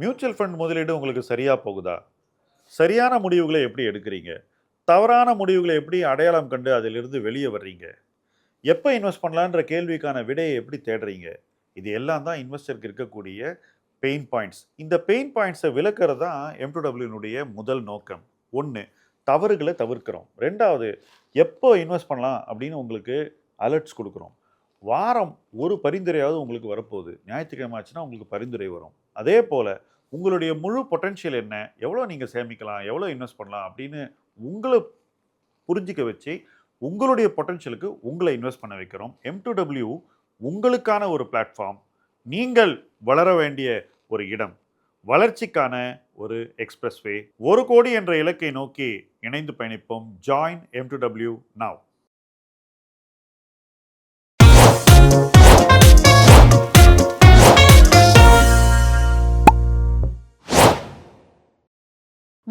Mutual fund முதலீடு உங்களுக்கு சரியா போகுதா? சரியான முடிவுகளை எப்படி எடுக்கிறீங்க? தவறான முடிவுகளை எப்படி அடையாளம் கண்டு அதிலிருந்து வெளிய வர்றீங்க? எப்ப இன்வெஸ்ட் பண்ணலான்ற கேள்விக்கான விடையை எப்படி தேடுறீங்க? இது எல்லாம் தான் இன்வெஸ்டருக்கு இருக்கக்கூடிய பெயின் பாயிண்ட்ஸ். இந்த பெயின் பாயிண்ட்ஸ விலக்குறது தான் M2W முதல் நோக்கம். 1 தவறுகள தவிர்க்கிறோம். 2வது எப்போ இன்வெஸ்ட் பண்ணலாம் அப்படின்னு உங்களுக்கு அலர்ட்ஸ் குடுக்குறோம். வாரம் ஒரு பரிந்துரையாவது உங்களுக்கு வரப்போகுது. ஞாயிற்றுக்கிழமை ஆச்சுன்னா உங்களுக்கு பரிந்துரை வரும். அதே போல உங்களுடைய முழு பொட்டன்ஷியல் என்ன? எவ்வளோ நீங்க சேமிக்கலாம்? எவ்வளோ இன்வெஸ்ட் பண்ணலாம்? அப்படின்னு உங்கள புரிஞ்சுக்க வச்சு, உங்களுடைய பொட்டன்ஷியலுக்கு உங்கள இன்வெஸ்ட் பண்ண வைக்கிறோம். M2W உங்களுக்கான ஒரு பிளாட்ஃபார்ம். நீங்கள் வளர வேண்டிய ஒரு இடம். வளர்ச்சிக்கான ஒரு எக்ஸ்பிரஸ்வே. 1 கோடி என்ற இலக்கை நோக்கி இணைந்து பயணிப்போம். Join M2W now.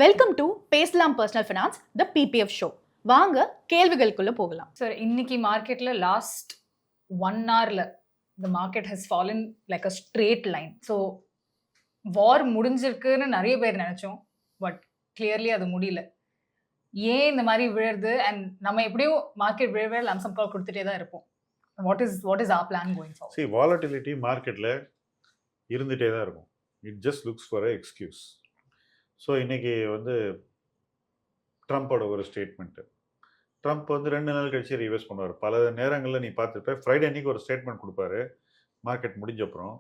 Welcome to பேசலாம் personal finance the PPF show. வாங்க கேள்விகளுக்குள்ள போகலாம். சார், இன்னைக்கு மார்க்கெட்ல லாஸ்ட் 1 hourல the market has fallen like a straight line. So war முடிஞ்சிருக்குன்னு நிறைய பேர் நினைச்சோம், பட் கிளியர்லி அது முடியல. ஏன் இந்த மாதிரி விழுறது? அண்ட் நம்ம எப்படியும் மார்க்கெட் விழ லம்சம் கால் கொடுத்துட்டே தான் இருப்போம். What is our plan going forward? See, volatility மார்க்கெட்ல இருந்துட்டே தான் இருக்கும். It just looks for a excuse. So இன்னைக்கு ட்ரம்ப்போட ஒரு ஸ்டேட்மெண்ட்டு. ட்ரம்ப் 2 நாள் கழிச்சு ரிவர்ஸ் பண்ணுவார். பல நேரங்களில் நீ பார்த்துருப்ப, ஃப்ரைடே அன்னைக்கு ஒரு ஸ்டேட்மெண்ட் கொடுப்பாரு. மார்க்கெட் முடிஞ்ச அப்புறம்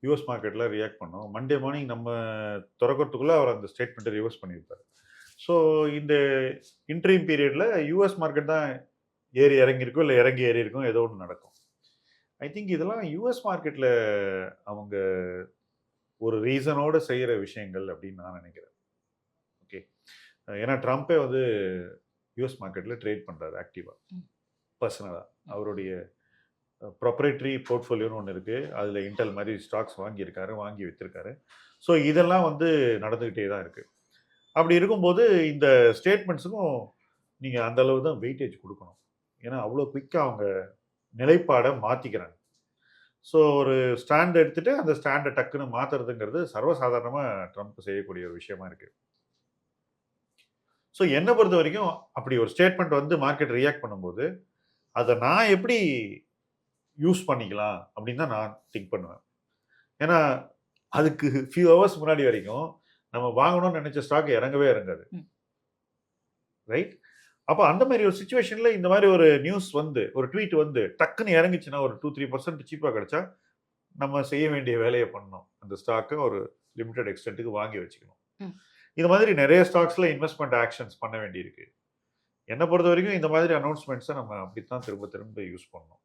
யூஎஸ் மார்க்கெட்டில் ரியாக்ட் பண்ணோம். மண்டே மார்னிங் நம்ம திறக்கிறதுக்குள்ளே அவர் அந்த ஸ்டேட்மெண்ட்டை ரிவர்ஸ் பண்ணியிருப்பார். ஸோ இந்த இன்ட்ரீம் பீரியடில் யூஎஸ் மார்க்கெட் தான் ஏறி இறங்கியிருக்கும், இல்லை இறங்கி ஏறி இருக்கும், ஏதோ ஒன்று நடக்கும். ஐ திங்க் இதெல்லாம் யூஎஸ் மார்க்கெட்டில் அவங்க ஒரு ரீசனோடு செய்கிற விஷயங்கள் அப்படின்னு நான் நினைக்கிறேன். ஓகே, ஏன்னா ட்ரம்ப்பே யூஎஸ் மார்க்கெட்டில் ட்ரேட் பண்ணுறாரு ஆக்டிவாக, பர்சனலாக. அவருடைய ப்ரொப்ரேட்டரி போர்ட்ஃபோலியோன்னு ஒன்று இருக்குது. அதில் இன்டெல் மாதிரி ஸ்டாக்ஸ் வாங்கியிருக்காரு, வாங்கி விற்றுருக்காரு. ஸோ இதெல்லாம் நடந்துக்கிட்டே தான் இருக்குது. அப்படி இருக்கும்போது இந்த ஸ்டேட்மெண்ட்ஸுக்கும் நீங்கள் அந்த அளவு தான் வெயிட்டேஜ் கொடுக்கணும். ஏன்னா அவ்வளோ குயிக்காக அவங்க நிலைப்பாடை மாற்றிக்கிறாங்க. ஸோ ஒரு ஸ்டாண்ட் எடுத்துகிட்டு அந்த ஸ்டாண்டை டக்குன்னு மாற்றுறதுங்கிறது சர்வசாதாரணமாக ட்ரம்ப் செய்யக்கூடிய ஒரு விஷயமா இருக்குது. ஸோ என்னை பொறுத்த வரைக்கும் அப்படி ஒரு ஸ்டேட்மெண்ட் மார்க்கெட் ரியாக்ட் பண்ணும்போது அதை நான் எப்படி யூஸ் பண்ணிக்கலாம் அப்படின்னு தான் நான் திங்க் பண்ணுவேன். ஏன்னா அதுக்கு ஃபியூ ஹவர்ஸ் முன்னாடி வரைக்கும் நம்ம வாங்கணும்னு நினைச்ச ஸ்டாக் இறங்கவே இறங்காது, ரைட்? அப்போ அந்த மாதிரி ஒரு சுச்சுவேஷனில் இந்த மாதிரி ஒரு நியூஸ் ஒரு ட்வீட் டக்குன்னு இறங்கிச்சுன்னா ஒரு 2-3% சீப்பாக கிடைச்சா நம்ம செய்ய வேண்டிய வேலையை பண்ணணும். அந்த ஸ்டாக்கை ஒரு லிமிடெட் எக்ஸ்டென்ட்டுக்கு வாங்கி வச்சுக்கணும். இந்த மாதிரி நிறைய ஸ்டாக்ஸில் இன்வெஸ்ட்மெண்ட் ஆக்ஷன்ஸ் பண்ண வேண்டியிருக்கு. என்னை பொறுத்த வரைக்கும் இந்த மாதிரி அனௌன்ஸ்மெண்ட்ஸை நம்ம அப்படித்தான் திரும்ப திரும்ப யூஸ் பண்ணணும்.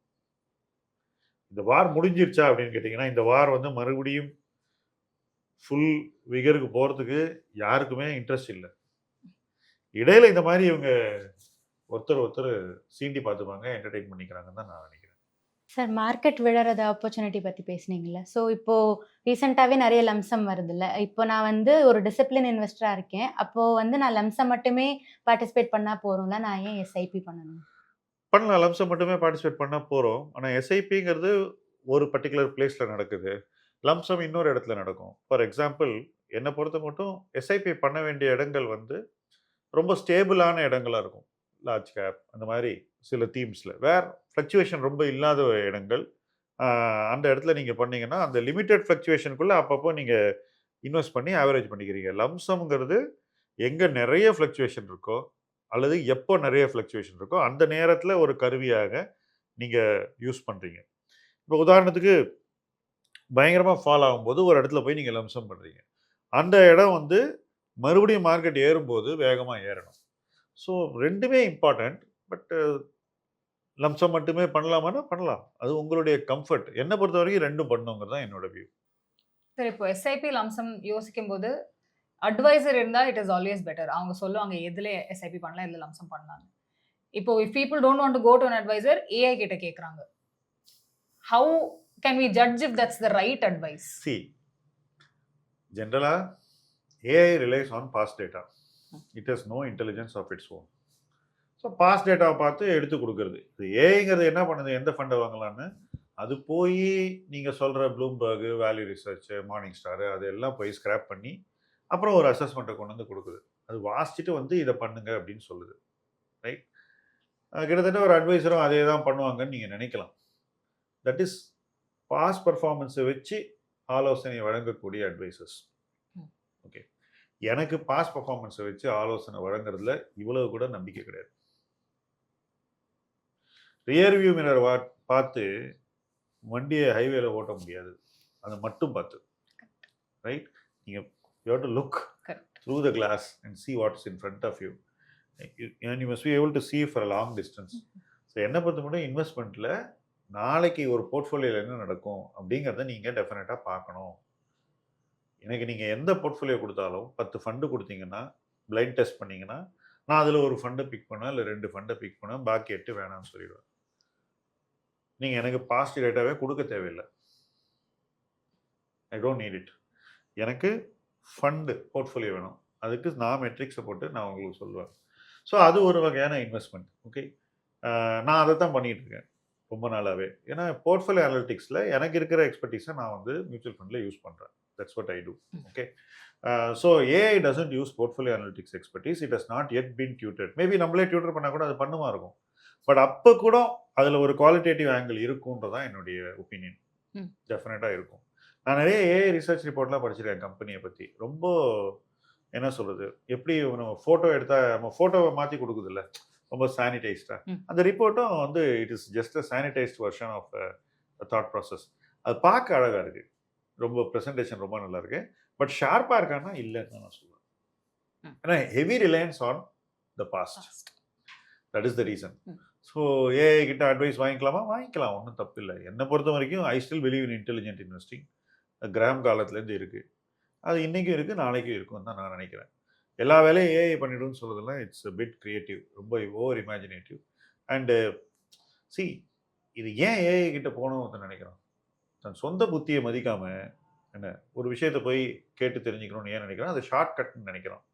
இந்த வார் முடிஞ்சிருச்சா அப்படின்னு கேட்டிங்கன்னா, இந்த வார் மறுபடியும் ஃபுல் விகருக்கு போகிறதுக்கு யாருக்குமே இன்ட்ரெஸ்ட் இல்லை. இடையில இந்த மாதிரி இவங்க ஒருத்தர் சீண்டி பார்த்துப்பாங்க, என்டர்டெயின் பண்ணிக்கிறாங்கன்னு தான் நான் நினைக்கிறேன். சார், மார்க்கெட் விழறது ஆப்பர்ச்சுனிட்டி பற்றி பேசுனீங்கல்ல. ஸோ இப்போது ரீசெண்டாகவே நிறைய லம்சம் வருதுல்ல. இப்போ நான் ஒரு டிசிப்ளின் இன்வெஸ்டராக இருக்கேன். அப்போது நான் லம்சம் மட்டுமே பார்ட்டிசிபேட் பண்ணால் போகிறோம்ல, நான் ஏன் எஸ்ஐபி பண்ணணும்? பண்ணலாம், லம்சம் மட்டுமே பார்ட்டிசிபேட் பண்ணால் போகிறோம். ஆனால் எஸ்ஐபிங்கிறது ஒரு பர்டிகுலர் பிளேஸில் நடக்குது, லம்சம் இன்னொரு இடத்துல நடக்கும். ஃபார் எக்ஸாம்பிள், என்னை பொறுத்த மட்டும் எஸ்ஐபி பண்ண வேண்டிய இடங்கள் ரொம்ப ஸ்டேபிளான இடங்களாக இருக்கும். லார்ஜ் கேப் அந்த மாதிரி சில தீம்ஸில் வேர் ஃப்ளக்சுவேஷன் ரொம்ப இல்லாத இடங்கள், அந்த இடத்துல நீங்கள் பண்ணீங்கன்னா அந்த லிமிட்டட் ஃப்ளக்சுவேஷனுக்குள்ளே அப்பப்போ நீங்கள் இன்வெஸ்ட் பண்ணி ஆவரேஜ் பண்ணிக்கிறீங்க. லம்சம்ங்கிறது எங்கே நிறைய ஃப்ளக்சுவேஷன் இருக்கோ அல்லது எப்போ நிறைய ஃப்ளக்சுவேஷன் இருக்கோ அந்த நேரத்தில் ஒரு கருவியாக நீங்கள் யூஸ் பண்ணுறீங்க. இப்போ உதாரணத்துக்கு பயங்கரமாக ஃபால் ஆகும்போது ஒரு இடத்துல போய் நீங்கள் லம்சம் பண்ணுறீங்க. அந்த இடம் மறுபடியும் மார்க்கெட் ஏறும்போது வேகமாக ஏறணும். ஸோ ரெண்டுமே இம்பார்ட்டண்ட். பட் லம்சம் மட்டுமே பண்ணலாமான்னா பண்ணலாம், அது உங்களுடைய கம்ஃபர்ட். என்னை பொறுத்த வரைக்கும் ரெண்டும் பண்ணணுங்கிறது தான் என்னோட வியூ. சார், இப்போ எஸ்ஐபி லம்சம் யோசிக்கும் போது அட்வைசர் இருந்தால் இட் இஸ் ஆல்வேஸ் பெட்டர். அவங்க சொல்லுவாங்க எதில் எஸ்ஐபி பண்ணலாம், எதில் லம்சம் பண்ணலாம். இப்போ if people don't want to go to an adviser, AI கிட்ட கேட்குறாங்க. How can we judge if that's the right advice? See, ஜென்ரலாக AI relies on past data. It has no intelligence of its own. So past டேட்டாவை பார்த்து எடுத்து கொடுக்குறது. இது ஏஐங்கிறது என்ன பண்ணுது, எந்த ஃபண்டை வாங்கலான்னு அது போய் நீங்கள் சொல்கிற ப்ளூம்பர்கு, வேல்யூ ரிசர்ச், மார்னிங் ஸ்டார் அதெல்லாம் போய் ஸ்கிராப் பண்ணி அப்புறம் ஒரு அசஸ்மெண்ட்டை கொண்டு வந்து கொடுக்குது. அது வாசிச்சுட்டு வந்து இதை பண்ணுங்க அப்படின்னு சொல்லுது. ரைட்? கிட்டத்தட்ட ஒரு அட்வைசரும் அதே தான் பண்ணுவாங்கன்னு நீங்கள் நினைக்கலாம். தட் இஸ் பாஸ் பர்ஃபார்மன்ஸை வச்சு ஆலோசனை வழங்கக்கூடிய அட்வைசர்ஸ். ஓகே, எனக்கு பாஸ் பர்ஃபார்மன்ஸை வச்சு ஆலோசனை வழங்குறதுல இவ்வளவு கூட நம்பிக்கை கிடையாது. ரியர் வியூ மிரர் பார்த்து வண்டியை ஹைவேல ஓட்ட முடியாது, அதை மட்டும் பார்த்து. ரைட்? நீங்கள் you have to look through the glass and see what is in front of you. and you must be able to see for a long distance. So என்னை பொறுத்த மட்டும் இன்வெஸ்ட்மெண்ட்டில் நாளைக்கு ஒரு போர்ட்ஃபோலியோவில் என்ன நடக்கும் அப்படிங்கிறத நீங்கள் டெஃபினட்டாக பார்க்கணும். எனக்கு நீங்கள் எந்த போர்ட்ஃபோலியோ கொடுத்தாலும் 10 ஃபண்டு கொடுத்தீங்கன்னா, பிளைண்ட் டெஸ்ட் பண்ணிங்கன்னா, நான் அதில் ஒரு ஃபண்டை பிக் பண்ணேன், இல்லை 2 ஃபண்டை பிக் பண்ணேன், பாக்கி 8 வேணாம்னு சொல்லிடுவேன். நீங்கள் எனக்கு பாசிட்டிவ் ரேட்டாகவே கொடுக்க தேவையில்லை. I don't need it. எனக்கு ஃபண்டு போர்ட்ஃபோலியோ வேணும், அதுக்கு நான் மெட்ரிக்ஸை போட்டு நான் உங்களுக்கு சொல்லுவேன். ஸோ அது ஒரு வகையான இன்வெஸ்ட்மெண்ட். ஓகே, நான் அதை தான் பண்ணிகிட்டு இருக்கேன் ரொம்ப நாளாகவே. ஏன்னா போர்ட்ஃபோலியோ அனலிட்டிக்ஸில் எனக்கு இருக்கிற எக்ஸ்பர்டீஸை நான் வந்து மியூச்சுவல் ஃபண்டில் யூஸ் பண்ணுறேன். That's what I do. Okay, so AI doesn't use portfolio analytics expertise. It has not yet been tutored. Maybe நம்மளே டியூட்டர் பண்ணால் கூட அது பண்ணுமா இருக்கும். பட் அப்போ கூட அதில் ஒரு குவாலிட்டேட்டிவ் ஆங்கிள் இருக்குன்றதான் என்னுடைய ஒப்பீனியன். டெஃபினட்டாக இருக்கும். நான் நிறைய ஏஐ ரிசர்ச் ரிப்போர்ட்லாம் படிச்சிருக்கேன் கம்பெனியை பற்றி. ரொம்ப என்ன சொல்கிறது, எப்படி நம்ம ஃபோட்டோ எடுத்தால் நம்ம ஃபோட்டோவை மாற்றி கொடுக்குதில்ல, ரொம்ப சானிடைஸ்டாக. அந்த ரிப்போர்ட்டும் வந்து it is just a sanitised version of that process. அது பார்க்க அழகாக இருக்குது, ரொம்ப ப்ரெசன்டேஷன் ரொம்ப நல்லா இருக்கு. பட் ஷார்ப்பாக இருக்கான்னா இல்லைன்னு தான் நான் சொல்லுவேன். ஏன்னா heavy reliance on the past. That is the reason. So AI கிட்ட அட்வைஸ் வாங்கிக்கலாமா? வாங்கிக்கலாம், ஒன்றும் தப்பு இல்லை. என்னை பொறுத்த வரைக்கும் I still believe in intelligent investing. Graham காலத்துலேருந்து இருக்குது, அது இன்றைக்கும் இருக்குது, நாளைக்கும் இருக்குன்னு தான் நான் நினைக்கிறேன். எல்லா வேலையும் ஏஐ பண்ணிடும்னு சொல்கிறதுலாம் இட்ஸ் பிட் கிரியேட்டிவ், ரொம்ப ஓவர் இமேஜினேட்டிவ். அண்டு சி, இது ஏன் ஏஐ கிட்ட போகணும்னு நினைக்கிறோம்? தன் சொந்த புத்தியை மதிக்காமல் என்ன ஒரு விஷயத்தை போய் கேட்டு தெரிஞ்சுக்கணும்னு ஏன் நினைக்கிறோம்? அது ஷார்ட் கட்னு நினைக்கிறோம்.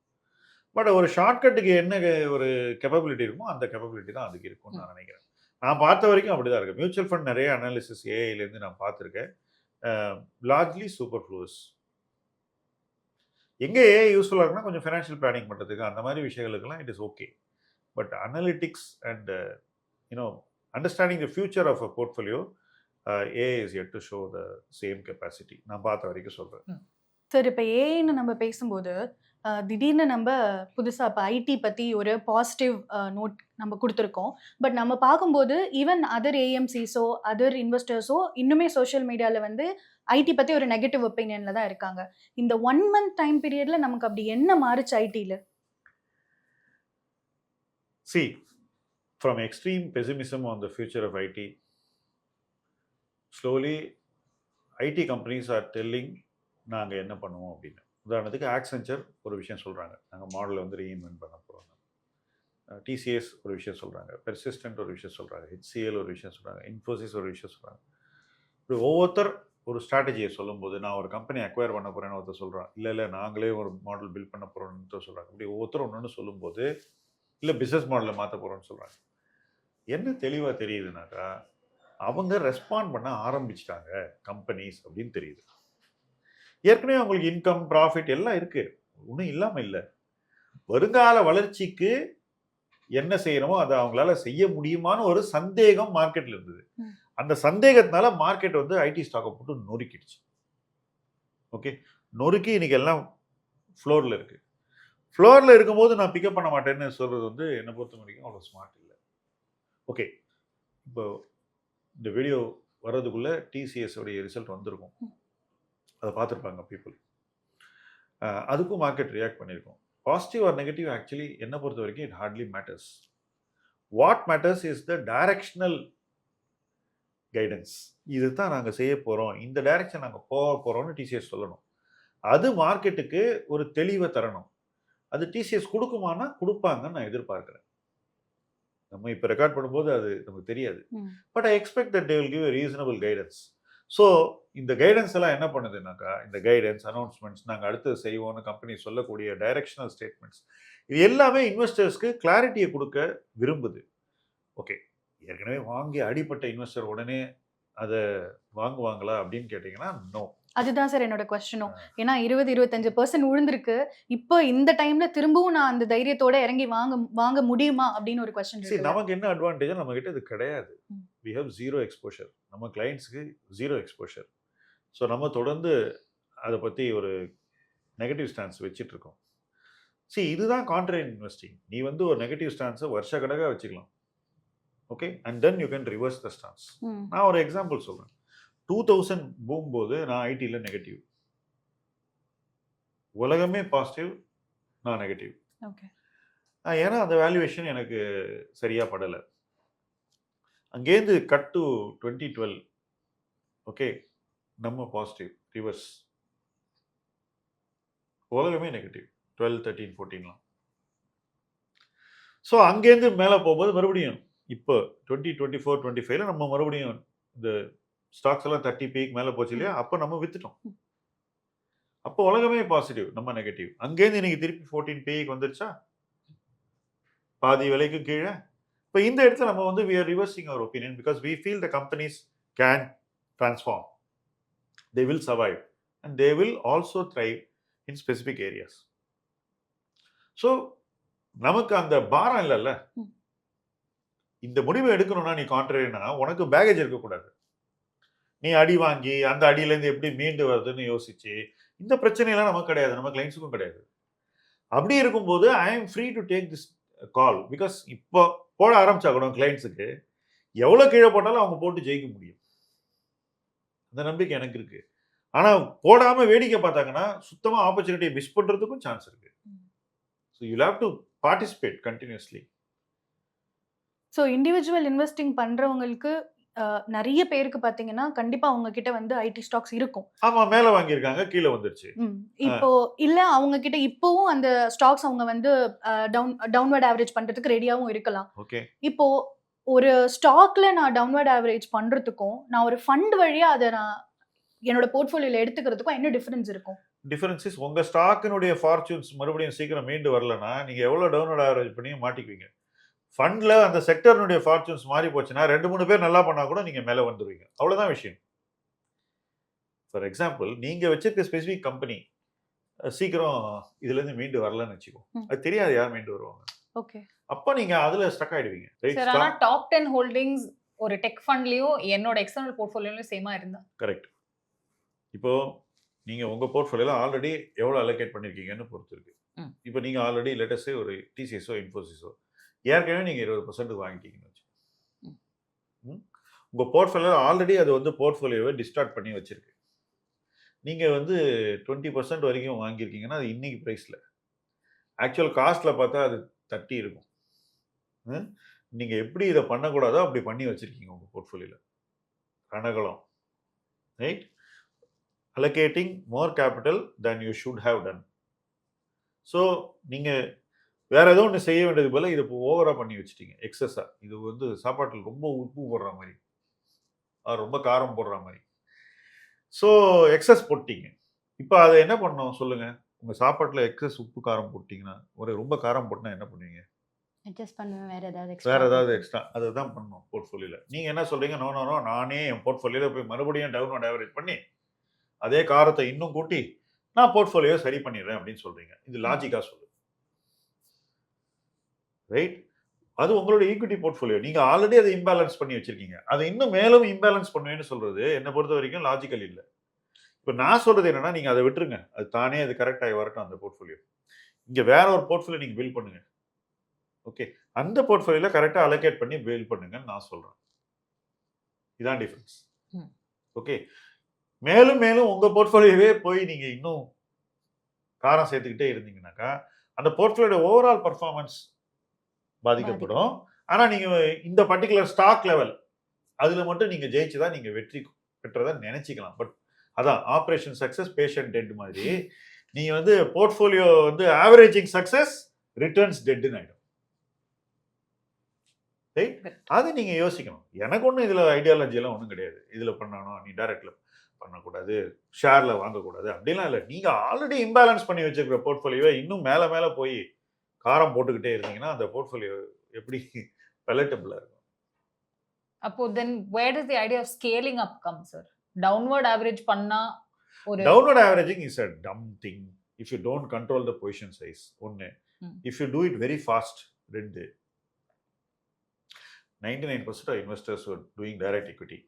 பட் ஒரு ஷார்ட்கட்டுக்கு என்ன ஒரு கேப்பபிலிட்டி இருக்குமோ அந்த கேப்பபிலிட்டி தான் அதுக்கு இருக்கும்னு நான் நினைக்கிறேன். நான் பார்த்த வரைக்கும் அப்படி தான் இருக்குது. மியூச்சுவல் ஃபண்ட் நிறைய அனாலிசிஸ் ஏஐலேருந்து நான் பார்த்துருக்கேன். Largely superfluous. எங்கே ஏஐ யூஸ்ஃபுல்லாக இருக்குன்னா கொஞ்சம் ஃபினான்ஷியல் பிளானிங் பண்ணுறதுக்கு, அந்த மாதிரி விஷயங்களுக்கெல்லாம் it is okay. But analytics and you know understanding the future of a portfolio, AI is yet to show the same capacity. நான் பார்த்த வரைக்கும் சொல்கிறேன். சார், இப்போ ஏஐன்னு நம்ம பேசும்போது திடீர்னு நம்ம புதுசாக இப்போ ஐடி பற்றி ஒரு பாசிட்டிவ் நோட் நம்ம கொடுத்துருக்கோம். பட் நம்ம பார்க்கும்போது ஈவன் அதர் ஏஎம்சிஸோ அதர் இன்வெஸ்டர்ஸோ இன்னுமே சோஷியல் மீடியாவில் வந்து ஐடி பற்றி ஒரு நெகட்டிவ் ஒப்பீனியனில் தான் இருக்காங்க. இந்த 1 month டைம் பீரியடில் நமக்கு அப்படி என்ன மாறுச்சு ஐடியில்? See, from extreme pessimism on the future of IT, slowly IT companies are telling நாங்கள் என்ன பண்ணுவோம் அப்படின்னு. உதாரணத்துக்கு ஆக்சென்ச்சர் ஒரு விஷயம் சொல்கிறாங்க, நாங்கள் மாடலை வந்து ரீஇன்வென்ட் பண்ண போகிறோம். டிசிஎஸ் ஒரு விஷயம் சொல்கிறாங்க, பெர்சிஸ்டன்ட் ஒரு விஷயம் சொல்கிறாங்க, ஹெச்சிஎல் ஒரு விஷயம் சொல்கிறாங்க, இன்ஃபோசிஸ் ஒரு விஷயம் சொல்கிறாங்க. இப்படி ஒவ்வொருத்தர் ஒரு ஸ்ட்ராட்டஜியை சொல்லும்போது, நான் ஒரு கம்பெனி அக்வயர் பண்ண போகிறேன்னு ஒருத்தர் சொல்கிறான், இல்லை நாங்களே ஒரு மாடல் பில்ட் பண்ண போகிறோன்னு சொல்கிறாங்க. இப்படி ஒவ்வொருத்தர் ஒன்று சொல்லும்போது, இல்லை பிஸ்னஸ் மாடலை மாற்ற போகிறோன்னு சொல்கிறாங்க. என்ன தெளிவாக தெரியுதுனாக்கா, அவங்க ரெஸ்பாண்ட் பண்ண ஆரம்பிச்சிட்டாங்க கம்பெனிஸ் அப்படின்னு தெரியுது. ஏற்கனவே அவங்களுக்கு இன்கம் ப்ராஃபிட் எல்லாம் இருக்கு, ஒன்றும் இல்லாமல் இல்லை. வருங்கால வளர்ச்சிக்கு என்ன செய்யணுமோ அதை அவங்களால செய்ய முடியுமான்னு ஒரு சந்தேகம் மார்க்கெட்ல இருந்தது. அந்த சந்தேகத்தினால மார்க்கெட் வந்து ஐடி ஸ்டாக்கை போட்டு நொறுக்கிடுச்சு. ஓகே, நொறுக்கி இன்னைக்கு எல்லாம் ஃப்ளோரில் இருக்கு. ஃப்ளோரில் இருக்கும்போது நான் பிக்கப் பண்ண மாட்டேன்னு சொல்றது வந்து என்னை பொறுத்த வரைக்கும் அவ்வளோ ஸ்மார்ட் இல்லை. ஓகே, இப்போ இந்த வீடியோ வர்றதுக்குள்ள டிசிஎஸ் உடைய ரிசல்ட் வந்திருக்கும், அதை பார்த்துருப்பாங்க பீப்புள். அதுக்கும் மார்க்கெட் ரியாக்ட் பண்ணியிருக்கோம். பாசிட்டிவ் ஆர் நெகட்டிவ் ஆக்சுவலி என்னை பொறுத்த வரைக்கும் it Hartley matters. What matters is the directional guidance. இது தான் நாங்கள் செய்ய போகிறோம், இந்த டைரக்ஷன் நாங்கள் போக போகிறோம்னு டிசிஎஸ் சொல்லணும். அது மார்க்கெட்டுக்கு ஒரு தெளிவை தரணும். அது டிசிஎஸ் கொடுக்குமானா கொடுப்பாங்கன்னு நான் எதிர்பார்க்குறேன். நம்ம இப்போ ரெக்கார்ட் பண்ணும்போது அது நமக்கு தெரியாது. But I expect that they will give a reasonable guidance. So இந்த கைடன்ஸ் எல்லாம் என்ன பண்ணுதுனாக்கா, இந்த கைடன்ஸ் அனௌன்ஸ்மெண்ட்ஸ், நாங்கள் அடுத்தது செய்வோம்னு கம்பெனி சொல்லக்கூடிய டைரக்ஷனல் ஸ்டேட்மெண்ட்ஸ், இது எல்லாமே இன்வெஸ்டர்ஸ்க்கு கிளாரிட்டியை கொடுக்க விரும்புது. ஓகே, ஏற்கனவே வாங்கி அடிப்பட்ட இன்வெஸ்டர் உடனே அதை வாங்குவாங்களா அப்படின்னு கேட்டிங்கன்னா நோ. அதுதான் சார் என்னோட கொஸ்டினும். ஏன்னா 20-25% விழுந்திருக்கு. இப்போ இந்த டைம்ல திரும்பவும் நான் அந்த தைரியத்தோட இறங்கி வாங்க முடியுமா அப்படின்னு ஒரு கொஸ்டின் சரி, இருக்கு. நமக்கு என்ன அட்வான்டேஜ், நம்ம கிட்ட இது கிடையாது. ம். We have zero exposure. நம்ம கிளைண்ட்ஸுக்கு ஜீரோ எக்ஸ்போஷர். ஸோ நம்ம தொடர்ந்து அதை பற்றி ஒரு நெகட்டிவ் ஸ்டான்ஸ் வச்சுட்டு இருக்கோம். இதுதான் கான்ட்ரேரி இன்வெஸ்டிங். நீ வந்து ஒரு நெகட்டிவ் ஸ்டான்ஸை வருஷ கணக்காக வச்சுக்கலாம். Okay, and then you can reverse the stance. நான் ஒரு எக்ஸாம்பிள் சொல்றேன். 2000 போகும்போது நான் ஐடியில் நெகட்டிவ், உலகமே பாசிட்டிவ், நான் நெகட்டிவ். ஓகே. ஏன்னா அந்த வேல்யூவேஷன் எனக்கு சரியா படலை. அங்கேருந்து கட் டு 2012. ஓகே, நம்ம பாசிட்டிவ், ரிவர்ஸ், உலகமே நெகட்டிவ் 12, 13, 14லாம். ஸோ அங்கேருந்து மேலே போகும்போது மறுபடியும் இப்போ 2024, 25ல நம்ம மறுபடியும் இந்த ஸ்டாக்ஸ் எல்லாம் 30 பீக் மேலே போச்சு இல்லையா, அப்போ நம்ம வித்துட்டோம். அப்போ உலகமே பாசிட்டிவ், நம்ம நெகட்டிவ். அங்கேருந்து இன்னைக்கு திருப்பி 14 பீக் வந்துருச்சா, பாதி விலைக்கு கீழே. இப்போ இந்த இடத்துல நம்ம வந்து we are reversing our opinion because we feel the companies can transform, they will survive and they will also thrive in specific areas. So நமக்கு அந்த பாரம் இல்லைல்ல. இந்த முடிவை எடுக்கணும்னா நீ கான்ட்ரேரினா உனக்கு பேகேஜ் இருக்கக்கூடாது. நீ அடி வாங்கி அந்த அடியிலேருந்து எப்படி மீண்டு வருதுன்னு யோசிச்சு, இந்த பிரச்சனையெல்லாம் நமக்கு கிடையாது, நம்ம கிளைண்ட்ஸுக்கும் கிடையாது. அப்படி இருக்கும்போது I am free to take this call. Because இப்போ போட ஆரம்பிச்சா கூட கிளைண்ட்ஸுக்கு எவ்வளோ கீழே போட்டாலும் அவங்க போட்டு ஜெயிக்க முடியும், அந்த நம்பிக்கை எனக்கு இருக்கு. ஆனால் போடாமல் வேடிக்கை பார்த்தாங்கன்னா சுத்தமாக ஆப்பர்ச்சுனிட்டியை மிஸ் பண்ணுறதுக்கும் சான்ஸ் இருக்கு. So you have to participate continuously. So individual investing பண்றவங்களுக்கு நிறைய பேருக்கு பாத்தீங்கன்னா கண்டிப்பா அவங்க கிட்ட வந்து ஐடி ஸ்டாக்ஸ் இருக்கும். ஆமா, மேல வாங்கியிருக்காங்க, கீழே வந்துருச்சு. இப்போ இல்ல அவங்க கிட்ட இப்போவும் அந்த ஸ்டாக்ஸ் அவங்க வந்து டவுன்வர்ட் ஆவரேஜ் பண்றதுக்கு ரெடியாவும் இருக்கலாம். ஓகே, இப்போ ஒரு ஸ்டாக்ல நான் டவுன்வர்ட் ஆவரேஜ் பண்றதுக்கும் நான் ஒரு ஃபண்ட் வழியா அதை நான் என்னோட போர்ட்ஃபோலியோல எடுத்துக்கிறதுக்கும் என்ன டிஃபரன்ஸ் இருக்கும்? டிஃபரன்ஸ் இஸ் உங்க ஸ்டாக்கினுடைய ஃபார்ச்சூன்ஸ் மறுபடியும் சீக்கிரம் மீண்டு வரலன்னா நீங்க எவ்வளவு டவுன்வர்ட் ஆவரேஜ் பண்ணி மாட்டிக்குவீங்க. ஃபண்ட்ல அந்த செக்டர்னுடைய ஃபார்ச்சூன்ஸ் மாறி போச்சுன்னா 2-3 பேர் நல்லா பண்ணா கூட நீங்க மேலே வந்துருவீங்க. அவ்வளவுதான் விஷயம். ஃபார் எக்ஸாம்பிள், நீங்க வச்சிருக்க ஸ்பெசிபிக் கம்பெனி சீக்கிரம் இதுல இருந்து மீண்டு வரலன்னு வச்சுக்கோ, அது தெரியாது யார் மீண்டு வருவாங்க. ஓகே, அப்ப நீங்க அதுல ஸ்டக் ஆயிடுவீங்க. சார், ஆனா டாப் 10 ஹோல்டிங்ஸ் ஒரு டெக் ஃபண்ட்லயும் என்னோட எக்ஸ்டர்னல் போர்ட்ஃபோலியோலயும் சேமா இருந்தா கரெக்ட். இப்போ நீங்க உங்க போர்ட்ஃபோலியோல ஆல்ரெடி எவ்வளவு அலோகேட் பண்ணிருக்கீங்கன்னு பொறுத்து இருக்கு. இப்போ நீங்க ஆல்ரெடி லேட்டஸ்ட் ஒரு டிசிஎஸோ இன்ஃபோசிஸோ ஏற்கனவே நீங்க 20% வாங்கிட்டீங்கன்னு வச்சு, உங்க போர்ட்ஃபோலியோ ஆல்ரெடி அது வந்து போர்ட்ஃபோலியோவை டிஸ்டார்ட் பண்ணி வச்சிருக்கு. நீங்க வந்து 20% வரைக்கும் வாங்கியிருக்கீங்கன்னா அது இன்னைக்கு பிரைஸ்ல, ஆக்சுவல் காஸ்ட்ல பார்த்தா அது 30 இருக்கும். நீங்க எப்படி இதை பண்ணக்கூடாதோ அப்படி பண்ணி வச்சிருக்கீங்க உங்க போர்ட்ஃபோலியோல. ரணகலம், right? Allocating more capital then you should have done. So நீங்க வேற ஏதோ ஒன்று செய்ய வேண்டியது போல இதை இப்போ ஓவரா பண்ணி வச்சுட்டீங்க, எக்ஸஸா. இது வந்து சாப்பாட்டில் ரொம்ப உப்பு போடுற மாதிரி, ரொம்ப காரம் போடுற மாதிரி. ஸோ எக்ஸஸ் போட்டீங்க. இப்போ அதை என்ன பண்ணணும் சொல்லுங்க? உங்க சாப்பாட்டில் எக்ஸஸ் உப்பு காரம் போட்டீங்கன்னா, ஒரு ரொம்ப காரம் போட்டுனா என்ன பண்ணுவீங்க? அட்ஜஸ்ட் பண்ணுவேன், வேற ஏதாவது எக்ஸ்ட்ரா அதை தான் பண்ணணும் போர்ட்ஃபோலியோல. நீங்க என்ன சொல்றீங்க? நோ நோ நோ, நானே என் போர்ட்ஃபோலியோல போய் மறுபடியும் டவுன்வர்ட் ஆவரேஜ் பண்ணி அதே காரத்தை இன்னும் கூட்டி நான் போர்ட்ஃபோலியோ சரி பண்ணிடுறேன் அப்படின்னு சொல்றீங்க. இது லாஜிக்கா சொல்லு, ரைட்? அது உங்களோட ஈக்விட்டி போர்ட்ஃபோலியோ, நீங்க ஆல்ரெடி அதை இம்பேலன்ஸ் பண்ணி வச்சிருக்கீங்க. அதை இன்னும் மேலும் இம்பேலன்ஸ் பண்ணுவேன்னு சொல்றது என்னை பொறுத்த வரைக்கும் லாஜிக்கல் இல்லை. இப்போ நான் சொல்றது என்னன்னா, நீங்க அதை விட்டுருங்க, அது தானே அது கரெக்ட் ஆகி வரட்டும் அந்த போர்ட்ஃபோலியோ. இங்க வேற ஒரு போர்ட்ஃபோலியோ நீங்க பில்ட் பண்ணுங்க. ஓகே, அந்த போர்ட்ஃபோலியோல கரெக்டா அலோகேட் பண்ணி பில்ட் பண்ணுங்கன்னு நான் சொல்றேன். இதான் டிஃபரன்ஸ். ஓகே, மேலும் மேலும் உங்க போர்ட்ஃபோலியோவே போய் நீங்க இன்னும் காரம் சேர்த்துக்கிட்டே இருந்தீங்கன்னாக்கா அந்த போர்ட்ஃபோலியோட ஓவரால் பர்ஃபார்மன்ஸ் பாதிக்கப்படும். ஆனா நீங்க இந்த பர்டிகுலர் ஸ்டாக் லெவல் அதுல மட்டும் நீங்க ஜெயிச்சுதான் நீங்க வெற்றி பெற்றதா நினைச்சிக்கலாம். பட் அதான் ஆபரேஷன் சக்சஸ் பேஷண்ட் டெட் மாதிரி நீங்க வந்து போர்ட்ஃபோலியோ வந்து ஆவரேஜிங் சக்சஸ் ரிட்டர்ன்ஸ் டெட்னு ஆயிடும். அது நீங்க யோசிக்கணும். எனக்கு ஒன்றும் இதுல ஐடியாலஜி எல்லாம் ஒன்றும் கிடையாது. இதுல பண்ணணும், நீ டைரக்ட்ல பண்ணக்கூடாது, ஷேர்ல வாங்கக்கூடாது அப்படிலாம் இல்லை. நீங்க ஆல்ரெடி இம்பேலன்ஸ் பண்ணி வச்சிருக்கிற போர்ட்ஃபோலியோவை இன்னும் மேல மேல போய் காரம் போட்டுக்கிட்டே இருந்தீங்கன்னா அந்த போர்ட்ஃபோலியோ எப்படி பெலட்டபிளா இருக்கும்? அப்போ then where does the idea of scaling up come, sir? Downward average பண்ணா ஒரு Downward averaging is a dumb thing if you don't control the position size. ஒன்று, if you do it very fast, ரெண்டு, 99% of investors were doing direct equity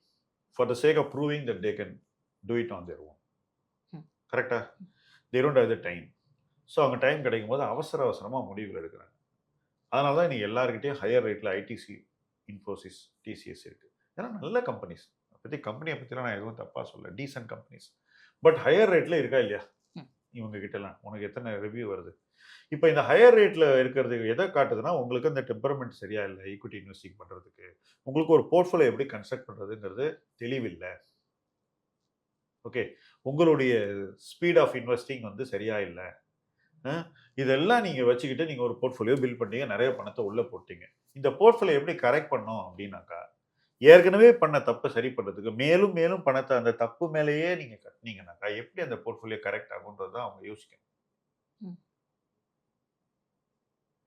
for the sake of proving that they can do it on their own. கரெக்டா? They don't have the time. So அவங்க time கிடைக்கும் போது அவசரமாக முடிவுகள் எடுக்கிறாங்க. அதனால தான் இன்னைக்கு எல்லாருக்கிட்டையும் ஹையர் ரேட்டில் ஐடிசி, இன்ஃபோசிஸ், டிசிஎஸ் இருக்குது. ஏன்னா நல்ல கம்பெனிஸ், கம்பெனியை பற்றிலாம் நான் எதுவும் தப்பாக சொல்ல, டீசன்ட் கம்பெனிஸ். பட் ஹையர் ரேட்டில் இருக்கா இல்லையா இவங்க கிட்டலாம்? உனக்கு எத்தனை ரிவ்யூ வருது? இப்போ இந்த ஹையர் ரேட்டில் இருக்கிறது எதை காட்டுதுன்னா, உங்களுக்கு அந்த டெம்பரமெண்ட் சரியா இல்லை ஈக்விட்டி இன்வெஸ்டிங் பண்ணுறதுக்கு. உங்களுக்கு ஒரு போர்ட்ஃபோலியோ எப்படி கன்ஸ்ட்ரக்ட் பண்ணுறதுங்கிறது தெளிவில்லை. ஓகே, உங்களுடைய ஸ்பீட் ஆஃப் இன்வெஸ்டிங் வந்து சரியா இல்லை. இதெல்லாம் நீங்கள் வச்சுக்கிட்டு நீங்கள் ஒரு போர்ட்ஃபோலியோ பில்ட் பண்ணீங்க, நிறைய பணத்தை உள்ளே போட்டீங்க. இந்த போர்ட்ஃபோலியோ எப்படி கரெக்ட் பண்ணோம் அப்படின்னாக்கா, ஏற்கனவே பண்ண தப்பை சரி பண்ணுறதுக்கு மேலும் மேலும் பணத்தை அந்த தப்பு மேலேயே நீங்கள் கட்டினீங்கன்னாக்கா எப்படி அந்த போர்ட்ஃபோலியோ கரெக்ட் ஆகுன்றது தான் அவங்க யோசிக்கணும்.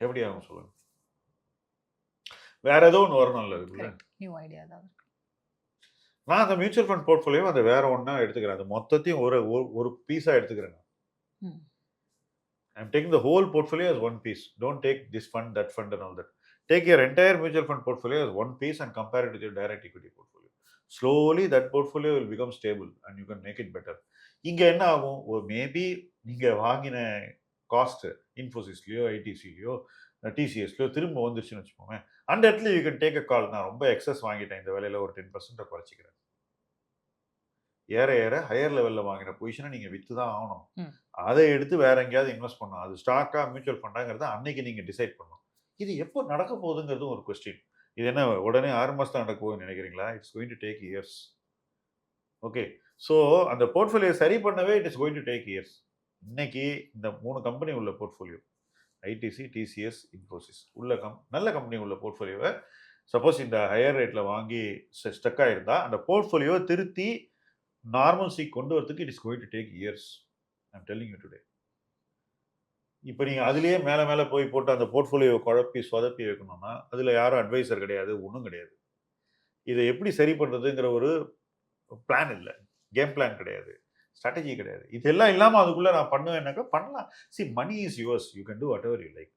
எப்படி ஆகும் சொல்லுங்க? வேற ஏதோ ஒன்று வரணும்ல இருக்குல்ல. நியூ ஐடியா தான். நான் அந்த மியூச்சுவல் ஃபண்ட் போர்ட்ஃபோலியோ அதை வேற ஒன்றா எடுத்துக்கிறேன். அது மொத்தத்தையும் ஒரு பீஸாக எடுத்துக்கிறேன். I'm taking the whole portfolio as one piece. Don't take this fund, that fund and all that. Take your entire mutual fund portfolio as one piece and compare it with your direct equity portfolio. Slowly that portfolio will become stable and you can make it better. இங்கே என்ன ஆகும், maybe நீங்கள் வாங்கின cost இன்ஃபோசிஸ்லையோ, ஐடிசிலையோ, டிசிஎஸ்லையோ திரும்ப வந்துருச்சுன்னு வச்சுக்கோங்க. அந்த இடத்துல யூ கேன் டேக் அ கால், நான் ரொம்ப எக்ஸஸ் வாங்கிட்டேன், இந்த வேலையில் ஒரு 10% குறைச்சிக்கிறேன். ஏற ஏற ஹையர் லெவலில் வாங்கின பொசிஷனை நீங்கள் விற்று தான் ஆகணும். அதை எடுத்து வேற எங்கேயாவது இன்வெஸ்ட் பண்ணணும். அது ஸ்டாக்கா மியூச்சுவல் ஃபண்டாங்கிறத அன்னைக்கு நீங்கள் டிசைட் பண்ணணும். இது எப்போ நடக்க போகுதுங்கிறது ஒரு கொஸ்டின். இது என்ன உடனே 6 மாதம் நடக்க போகுதுன்னு நினைக்கிறீங்களா? It's going to take years. Okay, so அந்த போர்ட்ஃபோலியோ சரி பண்ணவே it is going to take years. இன்னைக்கு இந்த 3 கம்பெனி உள்ள போர்ட்ஃபோலியோ, ஐடிசி, டிசிஎஸ், இன்ஃபோசிஸ் உள்ள நல்ல கம்பெனி உள்ள போர்ட்ஃபோலியோவை சப்போஸ் இந்த ஹையர் ரேட்டில் வாங்கி ஸ்டக் ஆகிருந்தா அந்த போர்ட்ஃபோலியோவை திருத்தி நார்மல்சி கொண்டு வரதுக்கு it is going to take years. I'm telling you today. இப்போ நீங்கள் அதுலேயே மேலே மேலே போட்டு அந்த போர்ட்ஃபோலியோ குழப்பி சொதப்பி வைக்கணும்னா அதில் யாரும் அட்வைசர் கிடையாது, ஒன்றும் கிடையாது. இதை எப்படி சரி பண்ணுறதுங்கிற ஒரு பிளான் இல்லை, கேம் பிளான் கிடையாது, ஸ்ட்ராட்டஜி கிடையாது. இதெல்லாம் இல்லாமல் அதுக்குள்ளே நான் பண்ணுவேன்னாக்கா பண்ணலாம். See, money is yours, you can do whatever you like.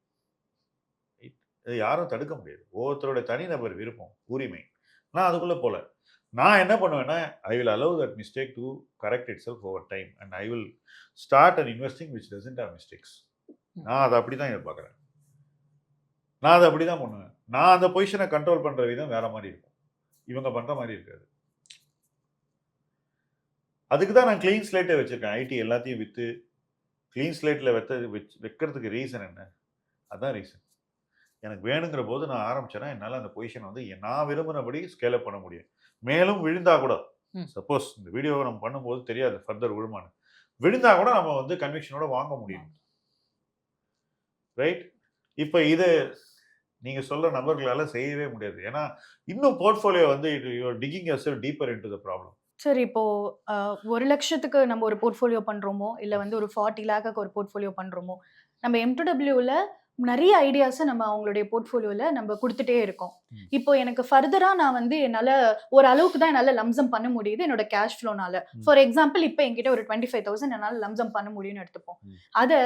இதை யாரும் தடுக்க முடியாது. ஒவ்வொருத்தரோட தனிநபர் விருப்பம், உரிமை. நான் அதுக்குள்ளே போகல. நான் என்ன பண்ணுவேன்னா, I will allow that mistake to correct it self over time and I will start and investing which doesn't have mistakes. நான் அதை அப்படி தான் எதிர்பார்க்குறேன். நான் அதை அப்படி தான் பண்ணுவேன். நான் அந்த பொசிஷனை கண்ட்ரோல் பண்ணுற விதம் வேற மாதிரி இருக்கும், இவங்க பண்ணுற மாதிரி இருக்காது. அதுக்கு தான் நான் கிளீன் ஸ்லேட்டை வச்சுருக்கேன். ஐடி எல்லாத்தையும் விற்று கிளீன் ஸ்லேட்டில் வைக்கிறதுக்கு ரீசன் என்ன? அதுதான் ரீசன். எனக்கு வேணுங்கிற போது நான் ஆரம்பிச்சேன்னா என்னால் அந்த பொசிஷனை வந்து நான் விரும்பினபடி ஸ்கேல் பண்ண முடியும். மேலும் விழுந்தா கூட, சப்போஸ் இந்த வீடியோவை நம்ம பண்ணும்போது தெரியாது ஃபர்தர் விழுமானு, விழுந்தா கூட நம்ம வந்து கன்விக்ஷனோட வாங்க முடியும். ரைட்? இப்போ இது நீங்க சொல்ற நபர்களால செய்யவே முடியாது. ஏன்னா இன்னும் போர்ட்ஃபோலியோ வந்து digging yourself deeper into the problem. சரி, இப்போ 1 லட்சத்துக்கு நம்ம ஒரு போர்ட்ஃபோலியோ பண்றோமோ, இல்ல வந்து ஒரு 40 லேக்குக்கு ஒரு போர்ட்ஃபோலியோ பண்றோமோ, நம்ம M2Wல நிறைய ஐடியாஸை நம்ம அவங்களுடைய போர்ட்ஃபோலியோல நம்ம கொடுத்துட்டே இருக்கோம். இப்போ எனக்கு ஃபர்தரா நான் வந்து என்னால ஒரு அளவுக்கு தான் என்னால லம்சம் பண்ண முடியுது என்னோட கேஷ் ஃப்ளோனால. ஃபார் எக்ஸாம்பிள், இப்போ என்கிட்ட ஒரு 25,000 என்னால லம்சம் பண்ண முடியும்னு எடுத்துப்போம். அதை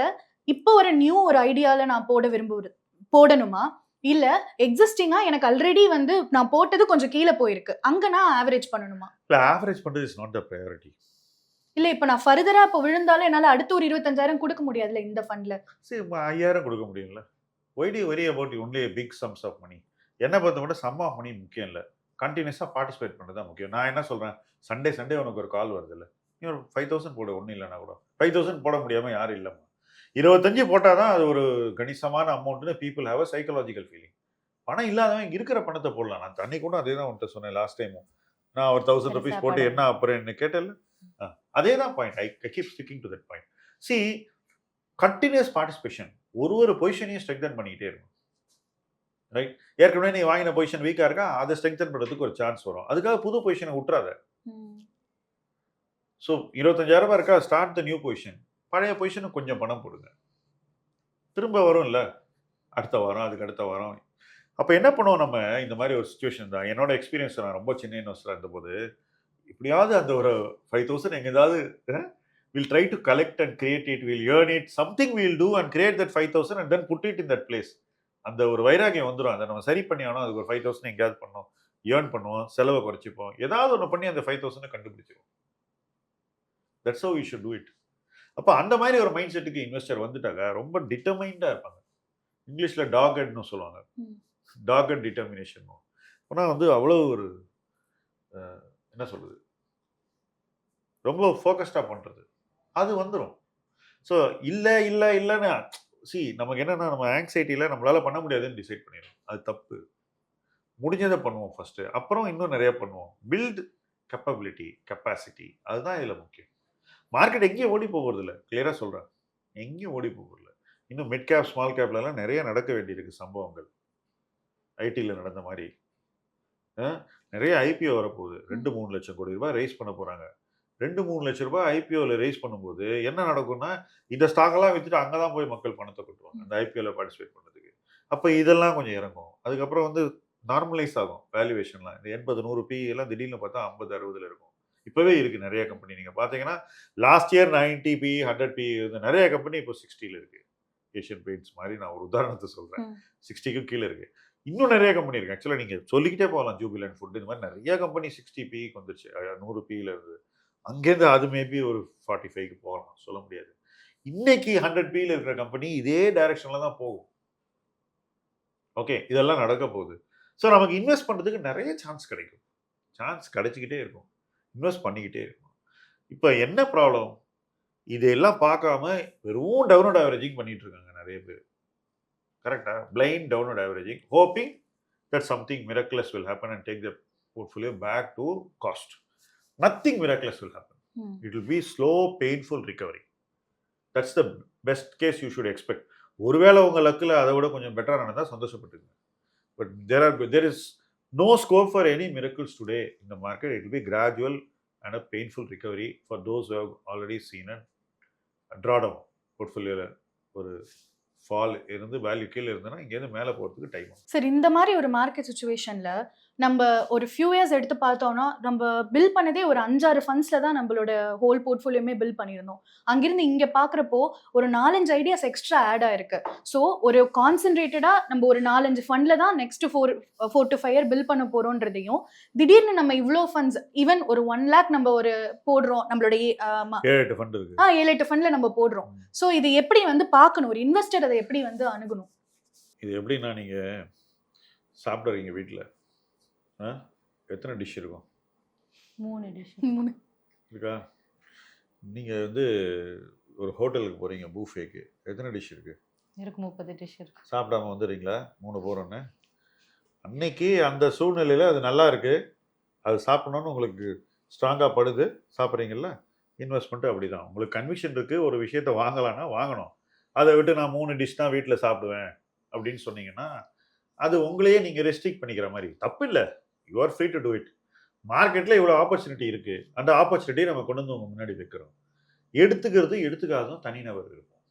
இப்போ ஒரு நியூ ஒரு ஐடியால நான் போடணுமா, இல்ல எக்ஸிஸ்டிங்கா எனக்கு ஆல்ரெடி வந்து நான் போட்டது கொஞ்சம் கீழே போயிருக்கு, அங்க நான் ஆவரேஜ் பண்ணணுமா? இல்ல, ஆவரேஜ் பண்றது இஸ் நாட் தி பிரையாரிட்டி. இல்ல, இப்போ நான் ஃபர்தரா இப்போ விழுந்தாலும் என்னால அடுத்து ஒரு 25,000 கொடுக்க முடியாதுல்ல இந்த ஃபண்ட்ல. சரி, 5,000 கொடுக்க முடியும்ல. why do you worry about only a big sums of money? என்ன பொறுத்த மட்டும் சம் ஆஃப் மணி முக்கியம் இல்லை, கண்டினியூஸாக பார்ட்டிசிபேட் பண்ணுறது தான் முக்கியம். நான் என்ன சொல்கிறேன், சண்டே உனக்கு ஒரு கால் வருது இல்லை, நீ ஒரு 5,000 போட, ஒன்றும் இல்லைனா கூட 5,000 போட முடியாமல் யாரும் இல்லைம்மா. 25 போட்டால் தான் அது ஒரு கணிசமான அமௌண்ட்னு people have a psychological feeling. பணம் இல்லாதவன் இருக்கிற பணத்தை போடலாம். நான் தண்ணி கூட அதே தான் உன்ட்ட சொன்னேன் லாஸ்ட் டைமும். நான் ஒரு 1,000 rupees போட்டு என்ன அப்புறம் என்ன கேட்டல, அதே தான் point. I keep sticking to that point. See, continuous participation, ஒரு பொசிஷனையும் ஸ்ட்ரெங்தன் பண்ணிக்கிட்டே இருக்கும். ரைட்? ஏற்கனவே நீ வாங்கின பொசிஷன் வீக்காக இருக்கா, அதை ஸ்ட்ரெங்தன் பண்ணுறதுக்கு ஒரு சான்ஸ் வரும். அதுக்காக புது பொசிஷனை விட்டுறாத. ஸோ 25,000 இருக்கா, ஸ்டார்ட் த நியூ பொசிஷன். பழைய பொசிஷனுக்கு கொஞ்சம் பணம் போடுங்க, திரும்ப வரும் இல்லை அடுத்த வாரம், அதுக்கு அடுத்த வாரம். அப்போ என்ன பண்ணுவோம் நம்ம இந்த மாதிரி ஒரு சுச்சுவேஷன் தான். என்னோட எக்ஸ்பீரியன்ஸ் நான் ரொம்ப சின்ன இன்வெஸ்டராக இருந்தபோது இப்படியாவது அந்த ஒரு 5,000 எங்க ஏதாவது will try to collect and create it, will earn it, something will do and create that 5,000 and then put it in that place. அந்த ஒரு வைராகியம் வந்துடும். அதை நம்ம சரி பண்ணி ஆனோம். அதுக்கு ஒரு 5,000 எங்கேயாவது பண்ணோம், ஏர்ன் பண்ணுவோம், செலவை குறைச்சிப்போம், ஏதாவது ஒன்று பண்ணி அந்த 5,000 கண்டுபிடிச்சிருவோம். That's how you should do it. அப்போ அந்த மாதிரி ஒரு மைண்ட் செட்டுக்கு இன்வெஸ்டர் வந்துட்டாங்க ரொம்ப டிட்டர்மைண்டாக இருப்பாங்க. இங்கிலீஷில் டாகட்னு சொல்லுவாங்க, டாகட் டிட்டர்மினேஷன். ஆனால் வந்து அவ்வளோ ஒரு என்ன சொல்றது, ரொம்ப ஃபோக்கஸ்டாக பண்ணுறது, அது வந்துடும். ஸோ இல்லை இல்லை இல்லைன்னு நமக்கு என்னென்னா நம்ம ஆங்ஸைட்டியில் நம்மளால் பண்ண முடியாதுன்னு டிசைட் பண்ணிடுவோம். அது தப்பு. முடிஞ்சதை பண்ணுவோம் ஃபஸ்ட்டு, அப்புறம் இன்னும் நிறைய பண்ணுவோம். பில்ட் கெப்பபிலிட்டி, கெப்பாசிட்டி, அதுதான் இதில் முக்கியம். மார்க்கெட் எங்கேயும் ஓடி போகிறது இல்லை, கிளியராக சொல்கிறேன், எங்கேயும் ஓடி போகிறது இல்லை. இன்னும் மிட் கேப் ஸ்மால் கேப்லலாம் நிறைய நடக்க வேண்டியிருக்கு சம்பவங்கள். ஐடியில் நடந்த மாதிரி நிறைய ஐபிஓ வரப்போகுது. 2-3 லட்சம் கோடி ரூபாய் ரைஸ் பண்ண போகிறாங்க. 2-3 லட்சம் ரூபாய் ஐபிஓவில் ரைஸ் பண்ணும்போது என்ன நடக்கும்னா, இந்த ஸ்டாக்கெல்லாம் விற்றுட்டு அங்கே தான் போய் மக்கள் பணத்தை கொட்டுவாங்க அந்த ஐபிஓவில் பார்ட்டிசிபேட் பண்ணுறதுக்கு. அப்போ இதெல்லாம் கொஞ்சம் இறங்கும். அதுக்கப்புறம் வந்து நார்மலைஸ் ஆகும் வேல்யூவேஷன்லாம். இந்த 80-100 PE எல்லாம் திடீர்னு பார்த்தா 50-60 இருக்கும். இப்போவே இருக்குது நிறைய கம்பெனி. நீங்கள் பார்த்தீங்கன்னா லாஸ்ட் இயர் 90 PE 100 PE இருந்த நிறைய கம்பெனி இப்போ 60 இருக்குது. ஏஷியன் பெயிண்ட்ஸ் மாதிரி நான் ஒரு உதாரணத்தை சொல்கிறேன், 60க்கும் கீழே இருக்குது. இன்னும் நிறைய கம்பெனி இருக்குது. ஆக்சுவலாக நீங்கள் சொல்லிக்கிட்டே போகலாம். ஜூபிலண்ட் ஃபுட், இந்த மாதிரி நிறைய கம்பெனி 60 PEக்கு வந்துருச்சு, 100 PEல இருந்து. அங்கேருந்து அது மேபி ஒரு 45க்கு போகலாம், சொல்ல முடியாது. இன்னைக்கு 100 PEல இருக்கிற கம்பெனி இதே டைரக்ஷனில் தான் போகும். ஓகே, இதெல்லாம் நடக்க போகுது. ஸோ நமக்கு இன்வெஸ்ட் பண்ணுறதுக்கு நிறைய சான்ஸ் கிடைக்கும். சான்ஸ் கிடைச்சிக்கிட்டே இருக்கும், இன்வெஸ்ட் பண்ணிக்கிட்டே இருக்கும். இப்போ என்ன ப்ராப்ளம், இதெல்லாம் பார்க்காம வெறும் டவுன்வர்ட் ஆவரேஜிங் பண்ணிட்டு இருக்காங்க நிறைய பேர். கரெக்டா? Blind downward averaging, hoping that something miraculous will happen and take the portfolio back to cost. Nothing miraculous will happen. It will be slow, painful recovery. That's the best case you should expect. ஒருவேளை உங்கள் லக்கில் அதை விட கொஞ்சம் பெட்டராக நடந்தால் சந்தோஷப்பட்டுங்க. But there is no scope for any miracles today in the market. It will be gradual and a painful recovery for those who have already seen a drawdown. போர்ட்ஃபோலியோவில் ஒரு fall இருந்து வேல்யூ கீழே இருந்ததுன்னா இங்கேருந்து மேலே போகிறதுக்கு டைம் ஆகும். Sir, இந்த மாதிரி ஒரு மார்க்கெட் சுச்சுவேஷனில் நம்ம ஒரு ஃபியூ இயர்ஸ் எடுத்து பார்த்தோம்னா நம்ம பில் பண்ணதே ஒரு 5-6 ஃபண்ட்ஸில் தான் நம்மளோட ஹோல் போர்ட்ஃபோலியோமே பில் பண்ணியிருந்தோம். அங்கிருந்து இங்கே பார்க்குறப்போ ஒரு 4-5 ஐடியாஸ் எக்ஸ்ட்ரா ஆட் ஆயிருக்கு. ஸோ ஒரு கான்சென்ட்ரேட்டடாக நம்ம ஒரு 4-5 ஃபண்டில் தான் நெக்ஸ்ட் 4 to 5 இயர் பில் பண்ண போகிறோன்றதையும், திடீர்னு நம்ம இவ்வளோ ஃபண்ட்ஸ், ஈவன் ஒரு 1 lakh நம்ம ஒரு போடுறோம், நம்மளோட 7-8 ஃபண்ட் இருக்கு, 7-8 ஃபண்டில் நம்ம போடுறோம். ஸோ இது எப்படி வந்து பார்க்கணும், ஒரு இன்வெஸ்டர் அதை எப்படி வந்து அணுகணும்? இது எப்படின்னா, நீங்கள் சாப்பிட்றீங்க வீட்டில், எத்தனை டிஷ் இருக்கும்? 3 டிஷ் இருக்கா? நீங்கள் வந்து ஒரு ஹோட்டலுக்கு போகிறீங்க, பூஃபேக்கு, எத்தனை டிஷ் இருக்குது? இருக்கு, 30 டிஷ் இருக்கு. சாப்பிடாம வந்துடுறீங்களா 3 போகிறோன்னு? அன்னைக்கு அந்த சூழ்நிலையில் அது நல்லா இருக்குது, அது சாப்பிடணுன்னு உங்களுக்கு ஸ்ட்ராங்காக படுது, சாப்பிட்றீங்களா? இன்வெஸ்ட்மெண்ட்டு அப்படி தான். உங்களுக்கு கன்விக்ஷன் இருக்குது, ஒரு விஷயத்தை வாங்கலான்னா வாங்கணும். அதை விட்டு நான் 3 டிஷ் தான் வீட்டில் சாப்பிடுவேன் அப்படின்னு சொன்னீங்கன்னா அது உங்களையே நீங்கள் ரெஸ்ட்ரிக்ட் பண்ணிக்கிற மாதிரி. தப்பு இல்லை, you are free to do it. மார்க்கெட்டில் இவ்வளோ ஆப்பர்ச்சுனிட்டி இருக்குது, அந்த ஆப்பர்ச்சுனிட்டியை நம்ம கொண்டு வந்து உங்க முன்னாடி வைக்கிறோம். எடுத்துக்கிறது எடுத்துக்காதும் தனிநபர் இருக்கும்.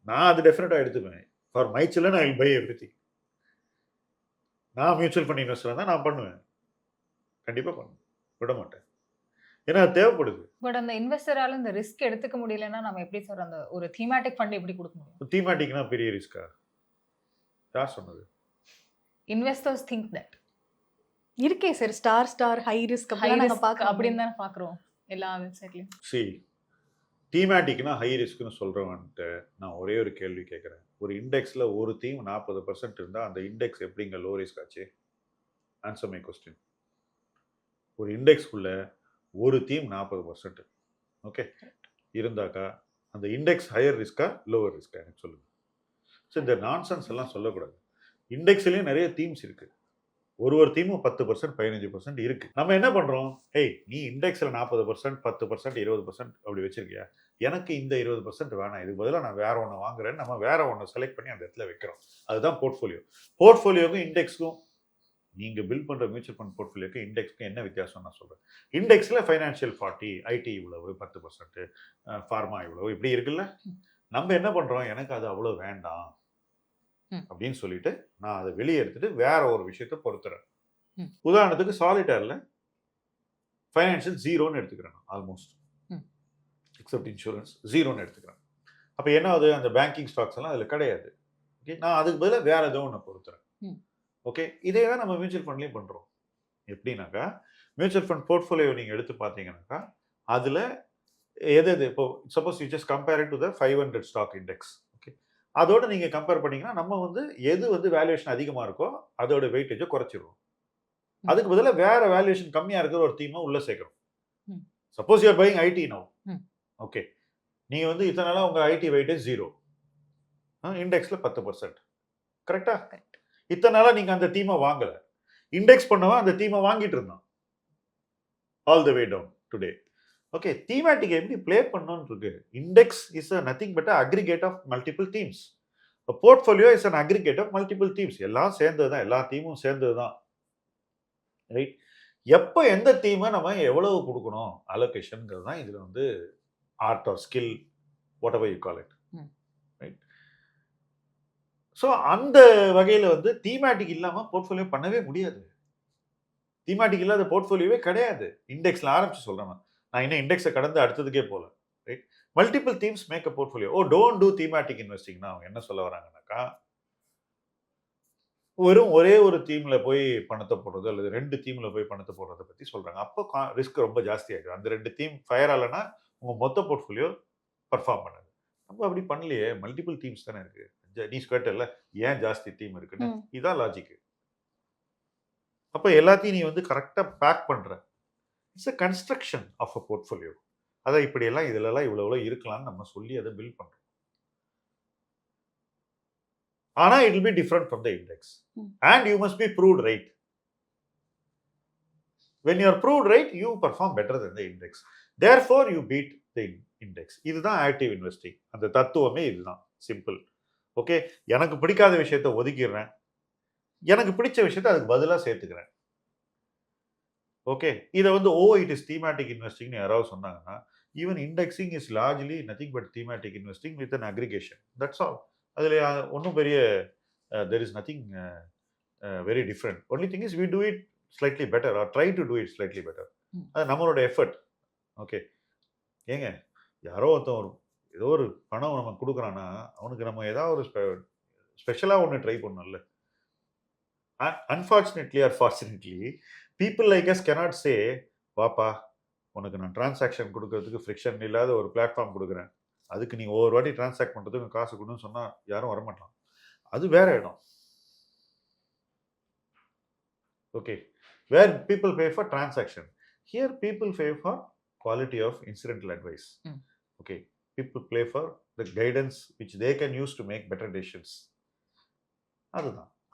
நான் அது டெஃபினட்டாக எடுத்துப்பேன். For my children I will buy everything. நான் மியூச்சுவல் ஃபண்ட் இன்வெஸ்டராக தான் நான் பண்ணுவேன், கண்டிப்பாக பண்ணுவேன், விட மாட்டேன். ஏன்னா அது தேவைப்படுது. பட் அந்த இன்வெஸ்டரால இந்த ரிஸ்க் எடுத்துக்க முடியலன்னா நம்ம எப்படி சார் அந்த ஒரு தீமேட்டிக் ஃபண்ட் எப்படி கொடுக்க முடியும்? தீமேட்டிக்னா பெரிய ரிஸ்கா? யார் சொன்னது? இன்வெஸ்டர்ஸ் திங்க் தட் இருக்கே சார், ஸ்டார் ஹை ரிஸ்க் அப்படின்னு தானே பார்க்குறோம் எல்லா வெப்சைட்லையும். தீமேட்டிக்னா ஹை ரிஸ்க்னு சொல்கிறவன்ட்டு நான் ஒரே ஒரு கேள்வி கேட்குறேன். ஒரு இண்டெக்ஸில் ஒரு தீம் 40% இருந்தால் அந்த இண்டெக்ஸ் எப்படிங்க லோ ரிஸ்க் ஆச்சு? Answer my question. ஒரு இண்டெக்ஸ்குள்ளே ஒரு தீம் 40% ஓகே இருந்தாக்கா அந்த இண்டெக்ஸ் ஹையர் ரிஸ்கா லோவர் ரிஸ்கா எனக்கு சொல்லுங்கள். ஸோ இந்த நான்சென்ஸ் எல்லாம் சொல்லக்கூடாது. இண்டெக்ஸ்லேயும் நிறைய தீம்ஸ் இருக்குது, ஒரு தீமும் 10% 15% இருக்குது. நம்ம என்ன பண்ணுறோம், ஏய் நீ இண்டெக்ஸில் 40% 10% 20% அப்படி வச்சுருக்கியா, எனக்கு இந்த 20% வேணாம், இதுக்கு பதிலாக நான் வேறு ஒன்று வாங்குறேன்னு நம்ம வேறு ஒன்று செலக்ட் பண்ணி அந்த இடத்துல வைக்கிறோம். அதுதான் போர்ட்ஃபோலியோ. போர்ட்ஃபோலியோக்கும் இண்டெக்ஸ்க்கும், நீங்கள் பில்ட் பண்ணுற மியூச்சுவல் ஃபண்ட் போர்ட்ஃபோலியோக்கு இண்டெக்ஸ்க்கு என்ன வித்தியாசம் நான் சொல்கிறேன். இண்டெக்ஸில் ஃபைனான்ஷியல் 40, ஐடி இவ்வளவு 10%, ஃபார்மா இவ்வளவு இப்படி இருக்குல்ல. நம்ம என்ன பண்ணுறோம், எனக்கு அது அவ்வளோ வேண்டாம், அப்படின்னு சொல்லிட்டு நான் அதை வெளியே எடுத்துட்டு வேற ஒரு விஷயத்தை பொறுத்துறேன். ம். உதாரணத்துக்கு சாலிட்டர்ல ஃபைனான்சியல் ஜீரோன்னு எடுத்துக்கிறேன் ஆல்மோஸ்ட், ம். எக்ஸப்ட் இன்சூரன்ஸ் ஜீரோன்னு எடுத்துக்கிறேன். அப்போ என்ன ஆகுது, அந்த பேங்கிங் ஸ்டாக்ஸ் எல்லாம் அதில் கிடையாது. ஓகே, நான் அதுக்கு பதிலாக வேற ஏதோ ஒன்று பொறுத்துறேன். ம். ஓகே, இதே தான் நம்ம மியூச்சுவல் ஃபண்ட்லையும் பண்ணுறோம். எப்படின்னாக்கா மியூச்சுவல் ஃபண்ட் போர்ட்ஃபோலியோ நீங்கள் எடுத்து பார்த்தீங்கன்னாக்கா அதில் எது எது இப்போ suppose you just compare to the 500 stock index. Okay, அதோட நீங்கள் கம்பேர் பண்ணீங்கன்னா நம்ம வந்து எது வந்து வேல்யூவேஷன் அதிகமாக இருக்கோ அதோட வெயிட்டேஜை குறைச்சிருவோம். அதுக்கு பதிலாக வேற வேல்யூவேஷன் கம்மியாக இருக்கிற ஒரு தீமை உள்ள சேர்க்கிறோம். ம். Suppose you're buying IT now. ம். ஓகே, நீங்கள் வந்து இத்தனை நாளாக உங்கள் ஐடி வெயிட்டேஜ் 0, இண்டெக்ஸில் 10%. கரெக்டா? கரெக்ட். இத்தனை நாளாக நீங்கள் அந்த தீமை வாங்கலை, இண்டெக்ஸ் பண்ணவன் அந்த தீமை வாங்கிட்டு இருந்தான் all the way down today. Okay, thematic எப்படி ப்ளே பண்ணணும்னு இருக்கு. Index is nothing but aggregate of multiple themes. Portfolio is an aggregate of multiple themes. எல்லாம் சேர்ந்தது தான், எல்லா தீமும் சேர்ந்தது தான். ரைட்? எப்போ எந்த தீமை நம்ம எவ்வளவு கொடுக்கணும் அலோகேஷன்ங்கிறது தான் இதில் வந்து art or skill, whatever you call it. Right? So அந்த வகையில் வந்து தீமேட்டிக் இல்லாமல் போர்ட்ஃபோலியோ பண்ணவே முடியாது. தீமேட்டிக் இல்லாத போர்ட்ஃபோலியோவே கிடையாது. இண்டெக்ஸில் ஆரம்பிச்சு சொல்கிறேன் நான் இன்னும் இண்டெக்ஸை கடந்து அடுத்ததுக்கே போல. Right? Multiple themes make a portfolio. Don't do thematic இன்வெஸ்டிங்னா அவங்க என்ன சொல்ல வராங்கன்னாக்கா, வெறும் ஒரே ஒரு தீம்ல போய் பணத்தை போடுறது அல்லது 2 தீம்ல போய் பணத்தை போடுறதை பற்றி சொல்றாங்க. அப்போ ரிஸ்க் ரொம்ப ஜாஸ்தியாகும். அந்த 2 தீம் ஃபயர் ஆகலைன்னா உங்க மொத்த போர்ட்ஃபோலியோ பர்ஃபார்ம் பண்ணாது. நம்ம அப்படி பண்ணலையே, மல்டிபிள் தீம்ஸ் தானே இருக்கு. நீ கேட்டல ஏன் ஜாஸ்தி தீம் இருக்குன்னு, இதான் லாஜிக். அப்போ எல்லாத்தையும் நீ வந்து கரெக்டாக பேக் பண்ற. It's a construction of a portfolio. அதை இப்படியெல்லாம் இதுலலாம் இவ்வளோ இருக்கலாம்னு நம்ம சொல்லி அதை பில்ட் பண்றோம். ஆனா it will be different from the index. And you must be proved right. When you are proved right, you perform better than the index. Therefore, you beat the index. இதுதான் ஆக்டிவ் இன்வெஸ்டிங். அந்த தத்துவமே இதுதான். Simple. Okay, எனக்கு பிடிக்காத விஷயத்தை ஒதுக்கிடுறேன், எனக்கு பிடிச்ச விஷயத்தை அதுக்கு பதிலாக சேர்த்துக்கிறேன். ஓகே, இதை வந்து இட் இஸ் தீமேட்டிக் இன்வெஸ்டிங்னு யாராவது சொன்னாங்கன்னா, even indexing is largely nothing but thematic investing with an aggregation. That's all. அதில் ஒன்றும் பெரிய there is nothing very different. Only thing is we do it slightly better or try to do it slightly better. அது நம்மளோட effort. Okay, ஏங்க யாரோ ஒருத்தன் ஏதோ ஒரு பணம் நம்ம கொடுக்குறான்னா அவனுக்கு நம்ம ஏதாவது ஒரு ஸ்பெஷலாக ஒன்று ட்ரை பண்ணணும்ல. Unfortunately or fortunately people like us cannot say, வாப்பா உனக்கு நான் டிரான்சாக்ஷன் கொடுக்கறதுக்கு ஃப்ரிக்ஷன் இல்லாத ஒரு பிளாட்ஃபார்ம் கொடுக்குறேன், அதுக்கு நீ ஒவ்வொரு வாட்டி டிரான்சாக்ட் பண்ணுறதுக்கு காசு கொடுன்னு சொன்னால் யாரும் வரமாட்டான். அது வேற இடம். Okay, where people pay for transaction, here people pay for quality of incidental advice. Okay, people pay for the guidance which they can use to make better decisions.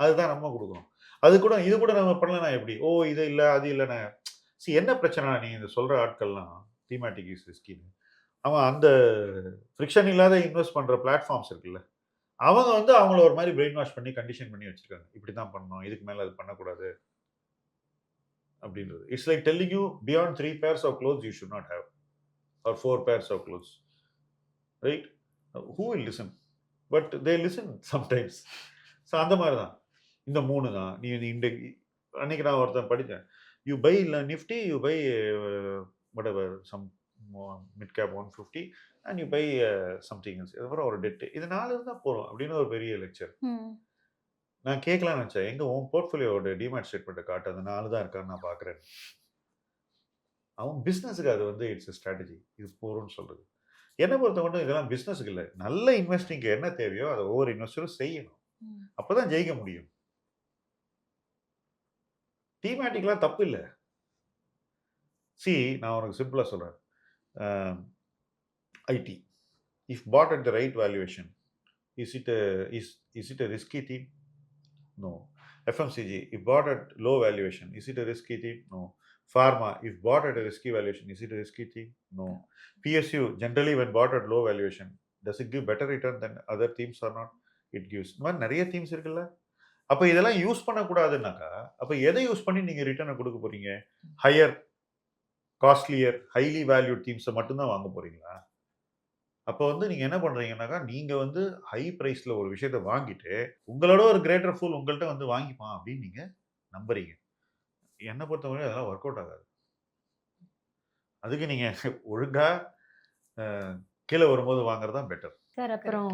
அதுதான் நம்ம கொடுக்கணும். அது கூட இது கூட நம்ம பண்ணலன்னா எப்படி? இது இல்லை அது இல்லைண்ணே. என்ன பிரச்சனை, நீ இந்த சொல்கிற ஆட்கள்லாம் தீமேட்டிக் இஸ் ரிஸ்கின்னு, அவன் அந்த ஃப்ரிக்ஷன் இல்லாத இன்வெஸ்ட் பண்ணுற பிளாட்ஃபார்ம்ஸ் இருக்குல்ல, அவங்க வந்து அவங்கள ஒரு மாதிரி பிரெயின் வாஷ் பண்ணி கண்டிஷன் பண்ணி வச்சிருக்காங்க. இப்படி தான் பண்ணணும், இதுக்கு மேலே அது பண்ணக்கூடாது அப்படின்றது. It's like telling you beyond 3 pairs of clothes you should not have or 4 pairs of clothes. Right? Who will listen? But they listen sometimes. So அந்த மாதிரி தான் இந்த 3 தான். நீ இந்த அன்னைக்கு நான் ஒருத்தன் படித்தேன், you buy Nifty, you buy whatever some mid cap 150 and you buy something else, இதுக்கப்புறம் ஒரு டெட்டு, இது 4 இருந்தால் போகிறோம் அப்படின்னு ஒரு பெரிய லெக்சர். நான் கேட்கலான்னு நினச்சேன், எங்கே உன் போர்ட்ஃபோலியோட டிமேட் ஸ்டேட்மெண்ட்டை காட்டு, அந்த 4 தான் இருக்கான்னு நான் பார்க்குறேன். அவன் பிஸ்னஸுக்கு அது வந்து இட்ஸ் ஸ்ட்ராட்டஜி, இது போகிறோன்னு சொல்கிறது. என்னை பொறுத்த மட்டும் இதெல்லாம் பிஸ்னஸுக்கு இல்லை, நல்ல இன்வெஸ்டிங்க்கு என்ன தேவையோ அதை ஒவ்வொரு இன்வெஸ்டரும் செய்யணும். அப்போ தான் ஜெயிக்க முடியும். தீமேட்டிக்லாம் தப்பு இல்லை. நான் உனக்கு சிம்பிளாக சொல்கிறேன். IT, if bought at the right valuation, is it a risky theme? No. FMCG, if bought at low valuation, is it a risky theme? No. Pharma, if bought at a risky valuation, is it a risky theme? No. PSU, generally when bought at low valuation, does it give better return than other themes or not? It gives. இந்த மாதிரி நிறைய themes இருக்குல்ல. அப்போ இதெல்லாம் use பண்ணக்கூடாதுன்னாக்கா அப்போ எதை use பண்ணி நீங்கள் ரிட்டர்னை கொடுக்க போறீங்க? ஹையர், காஸ்ட்லியர், ஹைலி வேல்யூட் தீம்ஸை மட்டும்தான் வாங்க போறீங்களா? அப்போ வந்து நீங்கள் என்ன பண்ணுறீங்கன்னாக்கா நீங்கள் வந்து ஹை ப்ரைஸில் ஒரு விஷயத்தை வாங்கிட்டு உங்களோட ஒரு கிரேட்டர் ஃபூல் உங்கள்கிட்ட வந்து வாங்கிப்பான் அப்படின்னு நீங்கள் நம்புறீங்க. என்னை பொறுத்தவரை அதெல்லாம் ஒர்க் அவுட் ஆகாது. அதுக்கு நீங்கள் ஒழுங்காக கீழே வரும்போது வாங்குறது தான் பெட்டர். சார் அப்புறம்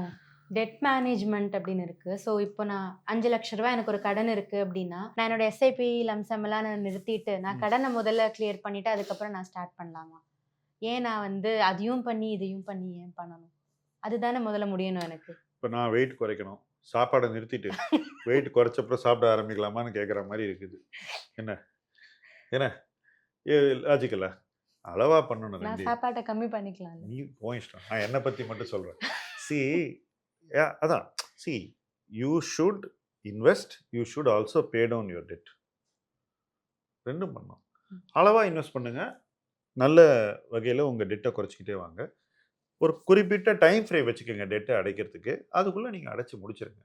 டெட் மேனேஜ்மெண்ட் அப்படின்னு இருக்கு. ஸோ இப்போ நான் 5 லட்ச ரூபாய் எனக்கு ஒரு கடன் இருக்கு அப்படின்னா, நான் என்னோட எஸ்ஐபி லம்சம் எல்லாம் நான் நிறுத்திட்டு நான் கடனை முதல்ல கிளியர் பண்ணிட்டு அதுக்கப்புறம் நான் ஸ்டார்ட் பண்ணலாமா? ஏன் நான் வந்து அதையும் பண்ணி இதையும் பண்ணி ஏன் பண்ணணும்? அதுதானே முதல்ல முடியணும் எனக்கு. இப்போ நான் வெயிட் குறைக்கணும், சாப்பாடை நிறுத்திட்டு வெயிட் குறைச்சப்பறம் சாப்பிட ஆரம்பிக்கலாமான்னு கேட்குற மாதிரி இருக்குது. என்ன என்ன லாஜிக்கலா அளவா பண்ணணும். நான் சாப்பாட்டை கம்மி பண்ணிக்கலாம். நீ போயிஷ்டம். நான் என்னை பற்றி மட்டும் சொல்கிறேன். சி அதான் see you should invest, you should also pay down your debt. ரெண்டும் பண்ணணும். அளவாக இன்வெஸ்ட் பண்ணுங்க, நல்ல வகையில் உங்கள் டெட்டை குறைச்சிக்கிட்டே வாங்க. ஒரு குறிப்பிட்ட டைம் ஃப்ரேம் வச்சுக்கோங்க டெட்டை அடைக்கிறதுக்கு. அதுக்குள்ளே நீங்கள் அடைச்சி முடிச்சிருங்க.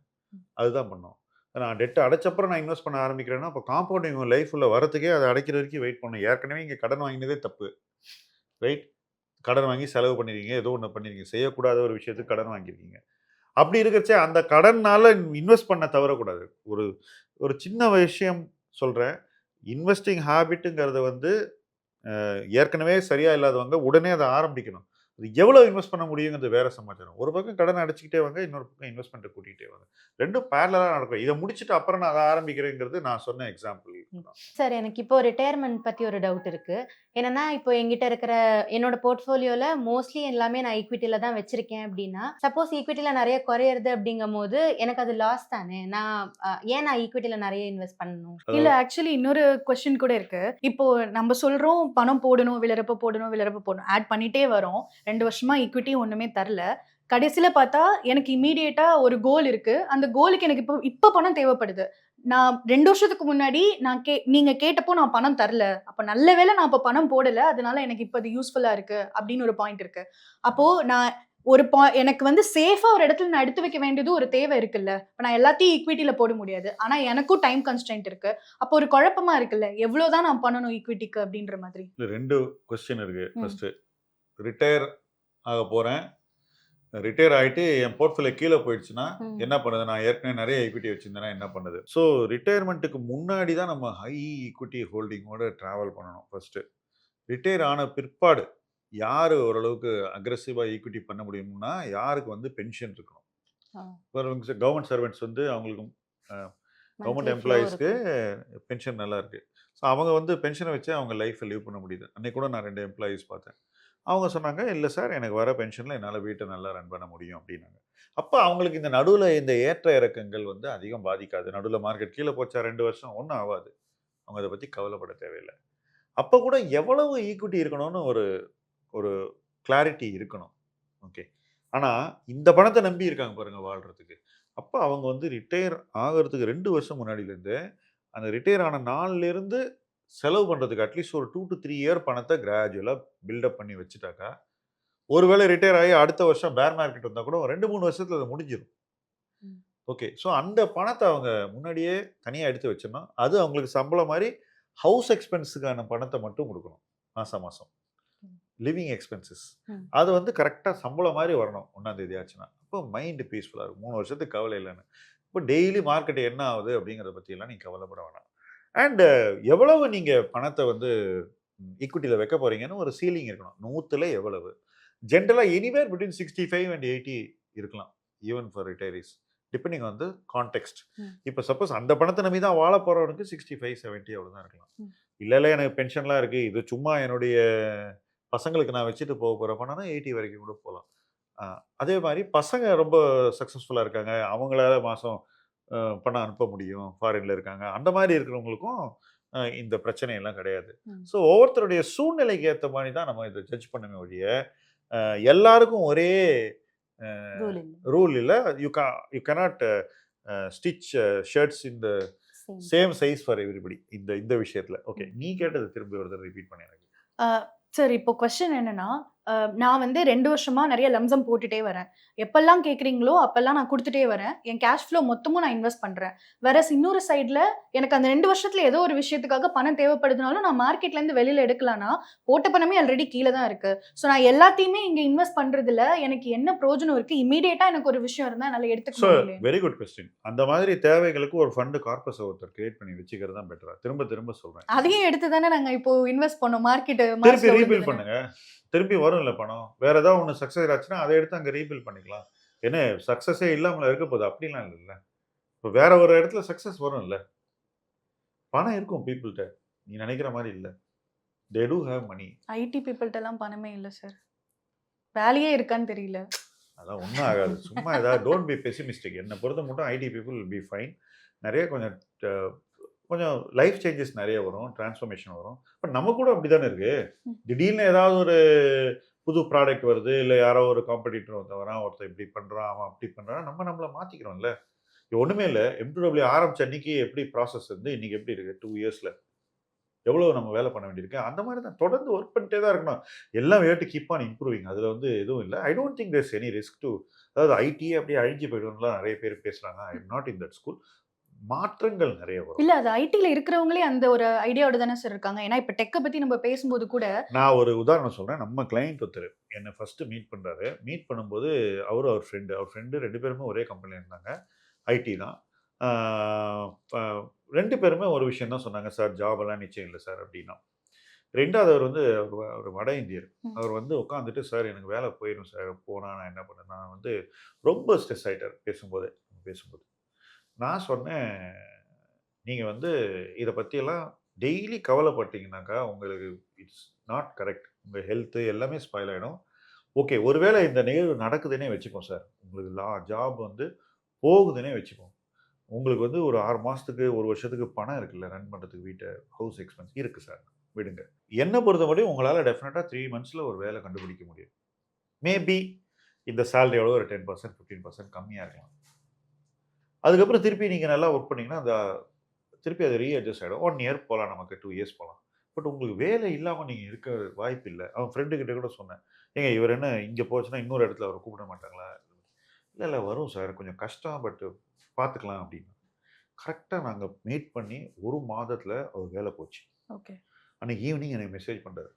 அதுதான் பண்ணோம். நான் டெட்டை அடைச்சப்பறம் நான் இன்வெஸ்ட் பண்ண ஆரம்பிக்கிறேன்னா அப்போ காம்பவுண்டிங் லைஃப்ல வரத்துக்கே அதை அடைக்கிற வரைக்கும் வெயிட் பண்ணணும். ஏற்கனவே இங்கே கடன் வாங்கினதே தப்பு, ரைட்? கடன் வாங்கி செலவு பண்ணிருக்கீங்க, ஏதோ ஒன்று பண்ணிருக்கீங்க, செய்யக்கூடாத ஒரு விஷயத்துக்கு கடன் வாங்கியிருக்கீங்க. அப்படி இருக்கிறச்சே அந்த கடனால் இன்வெஸ்ட் பண்ண தவறக்கூடாது. ஒரு ஒரு சின்ன விஷயம் சொல்கிறேன். இன்வெஸ்டிங் ஹேபிட்டுங்கிறத வந்து ஏற்கனவே சரியாக இல்லாதவங்க உடனே அதை ஆரம்பிக்கணும். அது எவ்வளோ இன்வெஸ்ட் பண்ண முடியுங்கிறது வேற சமாச்சாரம். ஒரு பக்கம் கடன் அடைச்சிக்கிட்டே வாங்க, இன்னொரு பக்கம் இன்வெஸ்ட்மெண்ட்டை கூட்டிகிட்டே வாங்க. ரெண்டும் பேரலாக நடக்கும். இதை முடிச்சுட்டு அப்புறம் நான் அதை ஆரம்பிக்கிறேங்கிறது நான் சொன்ன எக்ஸாம்பிள். சார் எனக்கு இப்போ ரிட்டையர்மெண்ட் பற்றி ஒரு டவுட் இருக்கு. என்னன்னா இப்போ எங்கிட்ட இருக்கிற என்னோட போர்ட்ஃபோலியோல மோஸ்ட்லி எல்லாமே நான் ஈக்விட்டியில தான் வச்சிருக்கேன் அப்படின்னா, சப்போஸ் ஈக்விட்டியில நிறைய குறையிறது அப்படிங்கும் போது எனக்கு அது லாஸ் தானே. ஏன் நான் ஈக்விட்டியில நிறைய இன்வெஸ்ட் பண்ணணும்? இல்ல ஆக்சுவலி இன்னொரு கொஸ்டின் கூட இருக்கு. இப்போ நம்ம சொல்றோம் பணம் போடணும், விழறப்ப போடணும், ஆட் பண்ணிட்டே வரோம். 2 வருஷமா ஈக்விட்டி ஒண்ணுமே தரல. கடைசியில பார்த்தா எனக்கு இம்மீடியட்டா ஒரு கோல் இருக்கு. அந்த கோலுக்கு எனக்கு இப்ப பணம் தேவைப்படுது. நான் 2 வருஷத்துக்கு முன்னாடி நீங்க கேட்டப்போ நான் பணம் தரல. அப்ப நல்ல வேளை நான் அப்ப பணம் போடல. அதனால எனக்கு இப்ப அது யூஸ்ஃபுல்லா இருக்கு அப்படின்னு ஒரு பாயிண்ட் இருக்கு. அப்போ நான் ஒரு எனக்கு வந்து சேஃபா ஒரு இடத்துல நான் எடுத்து வைக்க வேண்டியது ஒரு தேவை இருக்குல்ல. இப்ப நான் எல்லாத்தையும் ஈக்விட்டில போட முடியாது. ஆனா எனக்கும் டைம் கன்ஸ்ட்ரெயின்ட் இருக்கு. அப்போ ஒரு குழப்பமா இருக்குல்ல. எவ்வளவுதான் நான் பண்ணணும் ஈக்விட்டிக்கு அப்படின்ற மாதிரி. 2 கொஸ்டின் இருக்கு. ஃபர்ஸ்ட் ரிட்டையர் ஆக போறேன், ரிட்டையர் ஆகிட்டு என் போர்ட்ஃபோலியோ கீழே போயிடுச்சுன்னா என்ன பண்ணுது? நான் ஏற்கனவே நிறைய ஈக்விட்டி வச்சிருந்தேன்னா என்ன பண்ணுது? ஸோ ரிட்டையர்மெண்ட்டுக்கு முன்னாடி தான் நம்ம ஹை ஈக்விட்டி ஹோல்டிங்கோட ட்ராவல் பண்ணணும். ஃபர்ஸ்ட்டு ரிட்டையர் ஆன பிற்பாடு யார் ஓரளவுக்கு அக்ரெசிவாக ஈக்விட்டி பண்ண முடியும்னா யாருக்கு வந்து பென்ஷன் இருக்கணும். கவர்மெண்ட் சர்வெண்ட்ஸ் வந்து அவங்களுக்கு கவர்மெண்ட் எம்ப்ளாயீஸ்க்கு பென்ஷன் நல்லா இருக்குது. ஸோ அவங்க வந்து பென்ஷனை வச்சு அவங்க லைஃப்பை லீவ் பண்ண முடியுது. அன்றைக்கி கூட நான் 2 எம்ப்ளாயீஸ் பார்த்தேன். அவங்க சொன்னாங்க, இல்லை சார் எனக்கு வர பென்ஷனில் என்னால் வீட்டை நல்லா ரன் பண்ண முடியும் அப்படின்னாங்க. அப்போ அவங்களுக்கு இந்த நடுவில் இந்த ஏற்ற இறக்கங்கள் வந்து அதிகம் பாதிக்காது. நடுவில் மார்க்கெட் கீழே போச்சா 2 வருஷம் ஒன்றும் ஆகாது. அவங்க அதை பற்றி கவலைப்பட தேவையில்லை. அப்போ கூட எவ்வளவு ஈக்விட்டி இருக்கணும்னு ஒரு ஒரு கிளாரிட்டி இருக்கணும். ஓகே. ஆனால் இந்த பணத்தை நம்பி இருக்காங்க பாருங்கள் வாழ்கிறதுக்கு. அப்போ அவங்க வந்து ரிட்டையர் ஆகிறதுக்கு 2 வருஷம் முன்னாடியிலேருந்து அந்த ரிட்டையர் ஆன நாள்லேருந்து செலவு பண்ணுறதுக்கு அட்லீஸ்ட் ஒரு 2 to 3 இயர் பணத்தை கிராஜுவலாக பில்டப் பண்ணி வச்சுட்டாக்கா, ஒருவேளை ரிட்டையர் ஆகி அடுத்த வருஷம் பேர் மார்க்கெட் வந்தால் கூட 2-3 வருஷத்தில் அது முடிஞ்சிடும். ஓகே. ஸோ அந்த பணத்தை அவங்க முன்னாடியே தனியாக எடுத்து வச்சிடணும். அது அவங்களுக்கு சம்பளம் மாதிரி ஹவுஸ் எக்ஸ்பென்ஸுக்கான பணத்தை மட்டும் கொடுக்கணும் மாதம் மாதம். லிவிங் எக்ஸ்பென்சஸ் அது வந்து கரெக்டாக சம்பளம் மாதிரி வரணும் 1ஆம் தேதி ஆச்சுன்னா. அப்போ மைண்டு பீஸ்ஃபுல்லாக இருக்கும். 3 வருஷத்துக்கு கவலை இல்லைன்னு. இப்போ டெய்லி மார்க்கெட் என்ன ஆகுது அப்படிங்கிறத பற்றியெல்லாம் நீங்கள் கவலைப்பட வேணாம். அண்டு எவ்வளவு நீங்கள் பணத்தை வந்து ஈக்விட்டியில் வைக்க போகிறீங்கன்னு ஒரு சீலிங் இருக்கணும். 100ல் எவ்வளவு? ஜென்ரலாக எனிவேர் பிட்வீன் 65 and 80 இருக்கலாம். Even for retirees depending on the context. இப்போ சப்போஸ் அந்த பணத்தை நம்பி தான் வாழ போகிறவனுக்கு 65-70 அவ்வளோதான் இருக்கலாம். இல்லை எனக்கு பென்ஷன்லாம் இருக்குது, இது சும்மா என்னுடைய பசங்களுக்கு நான் வச்சுட்டு போக போகிற பணம்னா 80 வரைக்கும் கூட போகலாம். அதே மாதிரி பசங்க ரொம்ப சக்ஸஸ்ஃபுல்லாக இருக்காங்க, அவங்களால மாதம் பணம் அனுப்ப முடியும், ஃபாரின்ல இருக்காங்க, அந்த மாதிரி இருக்கிறவங்களுக்கும் இந்த பிரச்சனையெல்லாம் கிடையாது. ஸோ ஒவ்வொருத்தருடைய சூழ்நிலைக்கு ஏற்ற மாதிரி தான் நம்ம இதை ஜட்ஜ் பண்ணவே ஒழிய எல்லாருக்கும் ஒரே ரூல் இல்லை. You cannot stitch shirts in the same size for everybody இந்த விஷயத்தில். ஓகே, நீ கேட்டது திரும்பி ஒரு தடவை ரிப்பீட் பண்ணி எனக்கு. சார் இப்போ கொஸ்டின் என்னன்னா, நான் வந்து 2 வருஷமா நிறைய லம்சம் போட்டுட்டே வரேன். எப்பெல்லாம் கேட்குறீங்களோ அப்பெல்லாம் நான் குடுத்துட்டே வரேன். என் கேஷ் ஃப்ளோ மொத்தமும் நான் இன்வெஸ்ட் பண்றேன். வேறஸ் இன்னொரு சைடுல எனக்கு அந்த 2 வருஷத்துல ஏதோ ஒரு விஷயத்துக்காக பணம் தேவைப்படுதுனாலும் நான் மார்க்கெட்ல இருந்து வெளியில எடுக்கலாம்னா, போட்ட பணமே ஆல்ரெடி கீழ தான் இருக்கு. ஸோ நான் எல்லாத்தையுமே இங்க இன்வெஸ்ட் பண்றதுல எனக்கு என்ன பிரயோஜனம் இருக்கு? இமிடியேட்டா எனக்கு ஒரு விஷயம் இருந்தா என்னால எடுத்துக்க ஸோ முடியல. Very good question. அந்த மாதிரி தேவைகளுக்கு ஒரு ஃபண்டு கார்பஸ் ஒருத்தர் கிரியேட் பண்ணி வச்சுக்கிறது தான் பெட்டரா? திரும்ப திரும்ப சொல்றேன். அதையும் எடுத்து தானே நாங்க இப்போ இன்வெஸ்ட் பண்ணோம். மார்க்கெட் திருப்பி ரீபில் பண்ணுங்க. திருப்பி வரும்ல பணம். வேற ஏதாவது ஒன்று சக்ஸஸ் ஆச்சுன்னா அதை எடுத்து அங்கே ரீபில் பண்ணிக்கலாம். என்ன சக்ஸஸே இல்லாமல் இருக்க போகுது அப்படிலாம் இல்லைல்ல. இப்போ வேற ஒரு இடத்துல சக்ஸஸ் வரும்ல. பணம் இருக்கும் பீப்புள்கிட்ட. நீ நினைக்கிற மாதிரி இல்லை. They do have money. IT பீப்புள்கிட்டலாம் பணமே இல்ல சார். வேலையே இருக்கான்னு தெரியல. அதான் ஒன்றும் ஆகாது. சும்மா ஏதாவது டோன்ட் பி பெசிமிஸ்டிக். என்னை பொறுத்த மட்டும் ID people will be fine. நிறைய கொஞ்சம் லைஃப் சேஞ்சஸ் நிறைய வரும், டிரான்ஸ்ஃபர்மேஷன் வரும். பட் நம்ம கூட அப்படி தானே இருக்கு. திடீர்னு ஏதாவது ஒரு புது ப்ராடக்ட் வருது, இல்லை யாரோ ஒரு காம்படிட்டர் வரான், ஒருத்தர் இப்படி பண்ணுறான், அவன் அப்படி பண்ணுறான், நம்மளை மாற்றிக்கிறோம்ல. ஒன்றுமே இல்லை. M2W ஆரம்பிச்ச அன்னைக்கு எப்படி ப்ராசஸ் வந்து இன்னைக்கு எப்படி இருக்கு 2 இயர்ஸில் எவ்வளோ நம்ம வேலை பண்ண வேண்டியிருக்கு. அந்த மாதிரி தான் தொடர்ந்து ஒர்க் பண்ணிட்டே தான் இருக்கணும். எல்லாம் வேட்டு கீப் ஆன் இம்ப்ரூவிங். அதில் வந்து எதுவும் இல்லை. I don't think there's any risk to, அதாவது ஐடியே அப்படியே அழிஞ்சு போயிடும்லாம் நிறைய பேர் பேசுகிறாங்க. ஐ am not in that school. மாற்றங்கள் நிறைய வரும். இல்ல அது ஐடில இருக்கிறவங்களே அந்த ஒரு ஐடியாவோட தானே சார் இருக்காங்க. ஏன்னா இப்ப டெக்க பத்தி நம்ம பேசும்போது கூட நான் ஒரு உதாரணம் சொல்றேன். நம்ம கிளையண்ட் ஒருத்தர் என்னை ஃபர்ஸ்ட் மீட் பண்றாரு. மீட் பண்ணும்போது அவர் ஃப்ரெண்டு 2 பேருமே ஒரே கம்பெனியில் இருந்தாங்க. ஐடி தான். 2 பேருமே ஒரு விஷயம் தான் சொன்னாங்க. சார் ஜாப் எல்லாம் நிச்சயம் இல்லை சார் அப்படின்னா. 2வது அவர் வந்து ஒரு வட இந்தியர். அவர் வந்து உட்காந்துட்டு சார் எனக்கு வேலை போயிடும் சார், போனா நான் என்ன பண்ணேன், நான் வந்து ரொம்ப ஸ்ட்ரெஸ் ஆயிட்டார் பேசும்போது. நான் சொன்னேன், நீங்கள் வந்து இதை பற்றியெல்லாம் டெய்லி கவலைப்பட்டீங்கன்னாக்கா உங்களுக்கு இட்ஸ் நாட் கரெக்ட். உங்கள் ஹெல்த்து எல்லாமே ஸ்பாயில் ஆகிடும். ஓகே, ஒருவேளை இந்த நிகழ்வு நடக்குதுன்னே வச்சுப்போம் சார். உங்களுக்கு ஜாப் வந்து போகுதுன்னே வச்சுப்போம். உங்களுக்கு வந்து ஒரு 6 மாதத்துக்கு 1 வருஷத்துக்கு பணம் இருக்குல்ல ரன் பண்ணுறதுக்கு, வீட்டை ஹவுஸ் எக்ஸ்பென்ஸ் இருக்குது சார், விடுங்க. என்னை பொறுத்தவரையும் உங்களால் டெஃபினட்டாக 3 மந்த்ஸில் ஒரு வேலை கண்டுபிடிக்க முடியும். மேபி இந்த சேலரி எவ்வளோ ஒரு 10% 15% கம்மியாக இருக்கலாம். அதுக்கப்புறம் திருப்பி நீங்கள் நல்லா ஒர்க் பண்ணிங்கன்னா அந்த திருப்பி அது ரீஅட்ஜஸ்ட் ஆகிடும். 1 இயர் போகலாம், நமக்கு 2 இயர்ஸ் போகலாம். பட் உங்களுக்கு வேலை இல்லாமல் நீங்கள் இருக்க வாய்ப்பு இல்லை. அவன் ஃப்ரெண்டுக்கிட்ட கூட சொன்னேன், ஏங்க இவர் என்ன இங்கே போச்சுன்னா இன்னொரு இடத்துல அவரை கூப்பிட மாட்டாங்களா? இல்லை வரும் சார், கொஞ்சம் கஷ்டம், பட் பார்த்துக்கலாம் அப்படின்னு. கரெக்டாக நாங்கள் மீட் பண்ணி 1 மாதத்தில் அவர் வேலை போச்சு. ஓகே. அன்றைக்கி ஈவினிங் எனக்கு மெசேஜ் பண்ணுறாரு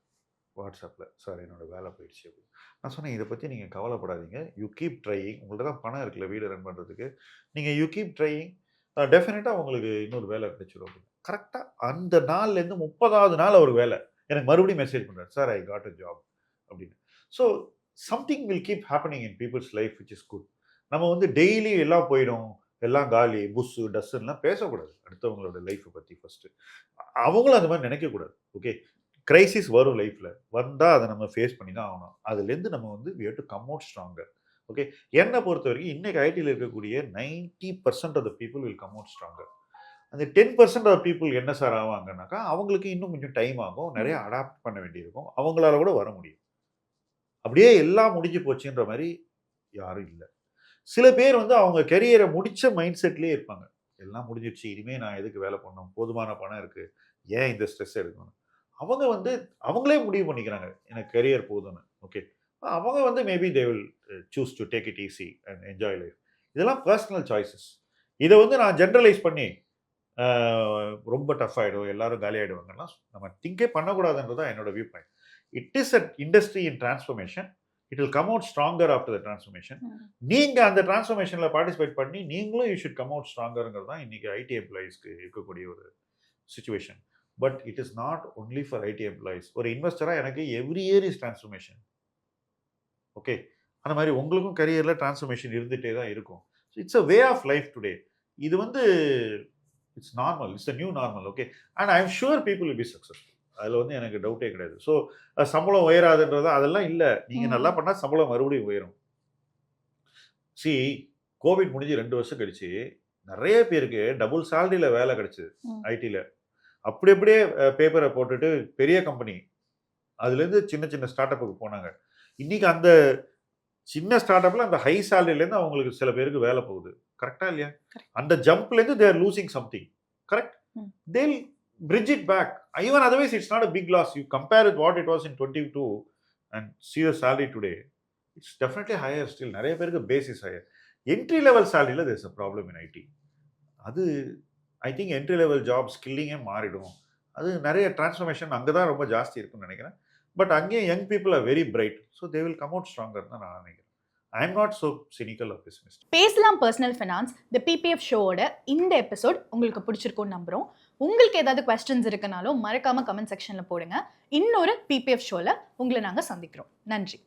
வாட்ஸ்அப்பில், சார் என்னோடய வேலை போயிடுச்சு அப்படின்னு. நான் சொன்னேன், இதை பற்றி நீங்கள் கவலைப்படாதீங்க, யூ கீப் ட்ரையிங். உங்கள்கிட்ட தான் பணம் இருக்குல்ல வீடு ரன் பண்ணுறதுக்கு, நீங்கள் யூ கீப் ட்ரையிங், டெஃபினட்டாக உங்களுக்கு இன்னொரு வேலை கிடைச்சிடும் அப்படின்னு. கரெக்டாக அந்த நாள்லேருந்து 30வது நாள் அவர் வேலை எனக்கு மறுபடியும் மெசேஜ் பண்ணுறாரு, sir I got a job அப்படின்னு. So something will keep happening in people's life which is good. நம்ம வந்து டெய்லி எல்லாம் போயிடும், எல்லாம் காலி, புஸ்ஸு டஸ்ஸுலாம் பேசக்கூடாது அடுத்தவங்களோட லைஃப்பை பற்றி. ஃபஸ்ட்டு அவங்களும் அந்த மாதிரி நினைக்கக்கூடாது. ஓகே, கிரைசிஸ் வரும் லைஃப்பில், வந்தால் அதை நம்ம ஃபேஸ் பண்ணி தான் ஆகணும். அதுலேருந்து நம்ம வந்து we have to come out stronger. Okay, என்னை பொறுத்த வரைக்கும் இன்றைக்கி ஐடியில் இருக்கக்கூடிய 90% of the people will come out stronger. அந்த 10% ஆஃப் பீப்புள் என்ன சார் ஆவாங்கன்னாக்கா, அவங்களுக்கு இன்னும் கொஞ்சம் டைம் ஆகும், நிறைய அடாப்ட் பண்ண வேண்டியிருக்கும், அவங்களால கூட வர முடியும். அப்படியே எல்லாம் முடிஞ்சு போச்சுன்ற மாதிரி யாரும் இல்லை. சில பேர் வந்து அவங்க கெரியரை முடித்த மைண்ட் செட்லேயே இருப்பாங்க. எல்லாம் முடிஞ்சிடுச்சு, இனிமேல் நான் எதுக்கு வேலை பண்ணணும், போதுமான பணம் இருக்குது, ஏன் இந்த ஸ்ட்ரெஸ் எடுக்கணும். அவங்க வந்து அவங்களே முடிவு பண்ணிக்கிறாங்க எனக்கு கெரியர் போதும்னு. ஓகே, அவங்க வந்து maybe they will choose to take it easy and enjoy life. இதெல்லாம் பர்சனல் சாய்ஸஸ். இதை வந்து நான் ஜென்ரலைஸ் பண்ணி ரொம்ப டஃப் ஆகிடும், எல்லாரும் காலி ஆகிடுவாங்கன்னா நம்ம திங்கே பண்ணக்கூடாதுன்றது தான் என்னோட view point. It is a industry in transformation. It will come out stronger after the transformation. நீங்கள் அந்த டிரான்ஸ்ஃபர்மேஷனில் பார்ட்டிசிபேட் பண்ணி நீங்களும் யூ ஷுட் கம் அவுட் ஸ்ட்ராங்கருங்கிறது தான் இன்றைக்கி ஐடி எம்ப்ளாயீஸ்க்கு இருக்கக்கூடிய ஒரு situation. But it is not only for IT employees. ஒரு இன்வெஸ்டராக எனக்கு every year is transformation. Okay, அந்த மாதிரி உங்களுக்கும் கரியரில் டிரான்ஸ்ஃபர்மேஷன் இருந்துகிட்டே தான் இருக்கும். So it's a way of life today. இது வந்து it's normal, it's a new normal. Okay, and I am sure people will be successful. அதில் வந்து எனக்கு டவுட்டே கிடையாது. ஸோ சம்பளம் உயராதுன்றது அதெல்லாம் இல்லை. நீங்கள் நல்லா பண்ணால் சம்பளம் மறுபடியும் உயரும். சி, கோவிட் முடிஞ்சு 2 வருஷம் கழிச்சு நிறைய பேருக்கு டபுள் சேலரியில் வேலை கிடைச்சிது ஐடியில். அப்படியே பேப்பரை போட்டுட்டு பெரிய கம்பெனி, அதுலேருந்து சின்ன சின்ன ஸ்டார்ட் அப்புக்கு போனாங்க. இன்றைக்கி அந்த சின்ன ஸ்டார்ட் அப்பில் அந்த ஹை சேலரியிலேருந்து அவங்களுக்கு சில பேருக்கு வேலை போகுது. கரெக்டாக இல்லையா? அந்த ஜம்ப்லேருந்து they are losing something. Correct? They will bridge it back. Even otherwise it's not a big loss. You compare with what it was in 22 and see the salary today, it's definitely higher still. நிறைய பேருக்கு base is higher. Entry level சேலரியில் there's a problem in IT. அது I think entry level job ஸ்கில்லிங்கே மாறிடும். அது நிறைய transformation அங்கே தான் ரொம்ப ஜாஸ்தி இருக்குன்னு நினைக்கிறேன். பட் அங்கேயும் young people are very bright, so they will come out stronger தான் நான் நினைக்கிறேன். I am not so cynical of pessimist. பேசலாம் பர்சனல் ஃபினான்ஸ் த பிபிஎஃப் ஷோவோட இந்த எபிசோட் உங்களுக்கு பிடிச்சிருக்கும்னு நம்புகிறோம். உங்களுக்கு ஏதாவது கொஸ்டின்ஸ் இருக்குனாலும் மறக்காமல் கமெண்ட் செக்ஷனில் போடுங்க. இன்னொரு பிபிஎஃப் ஷோவில் உங்களை நாங்கள் சந்திக்கிறோம். நன்றி.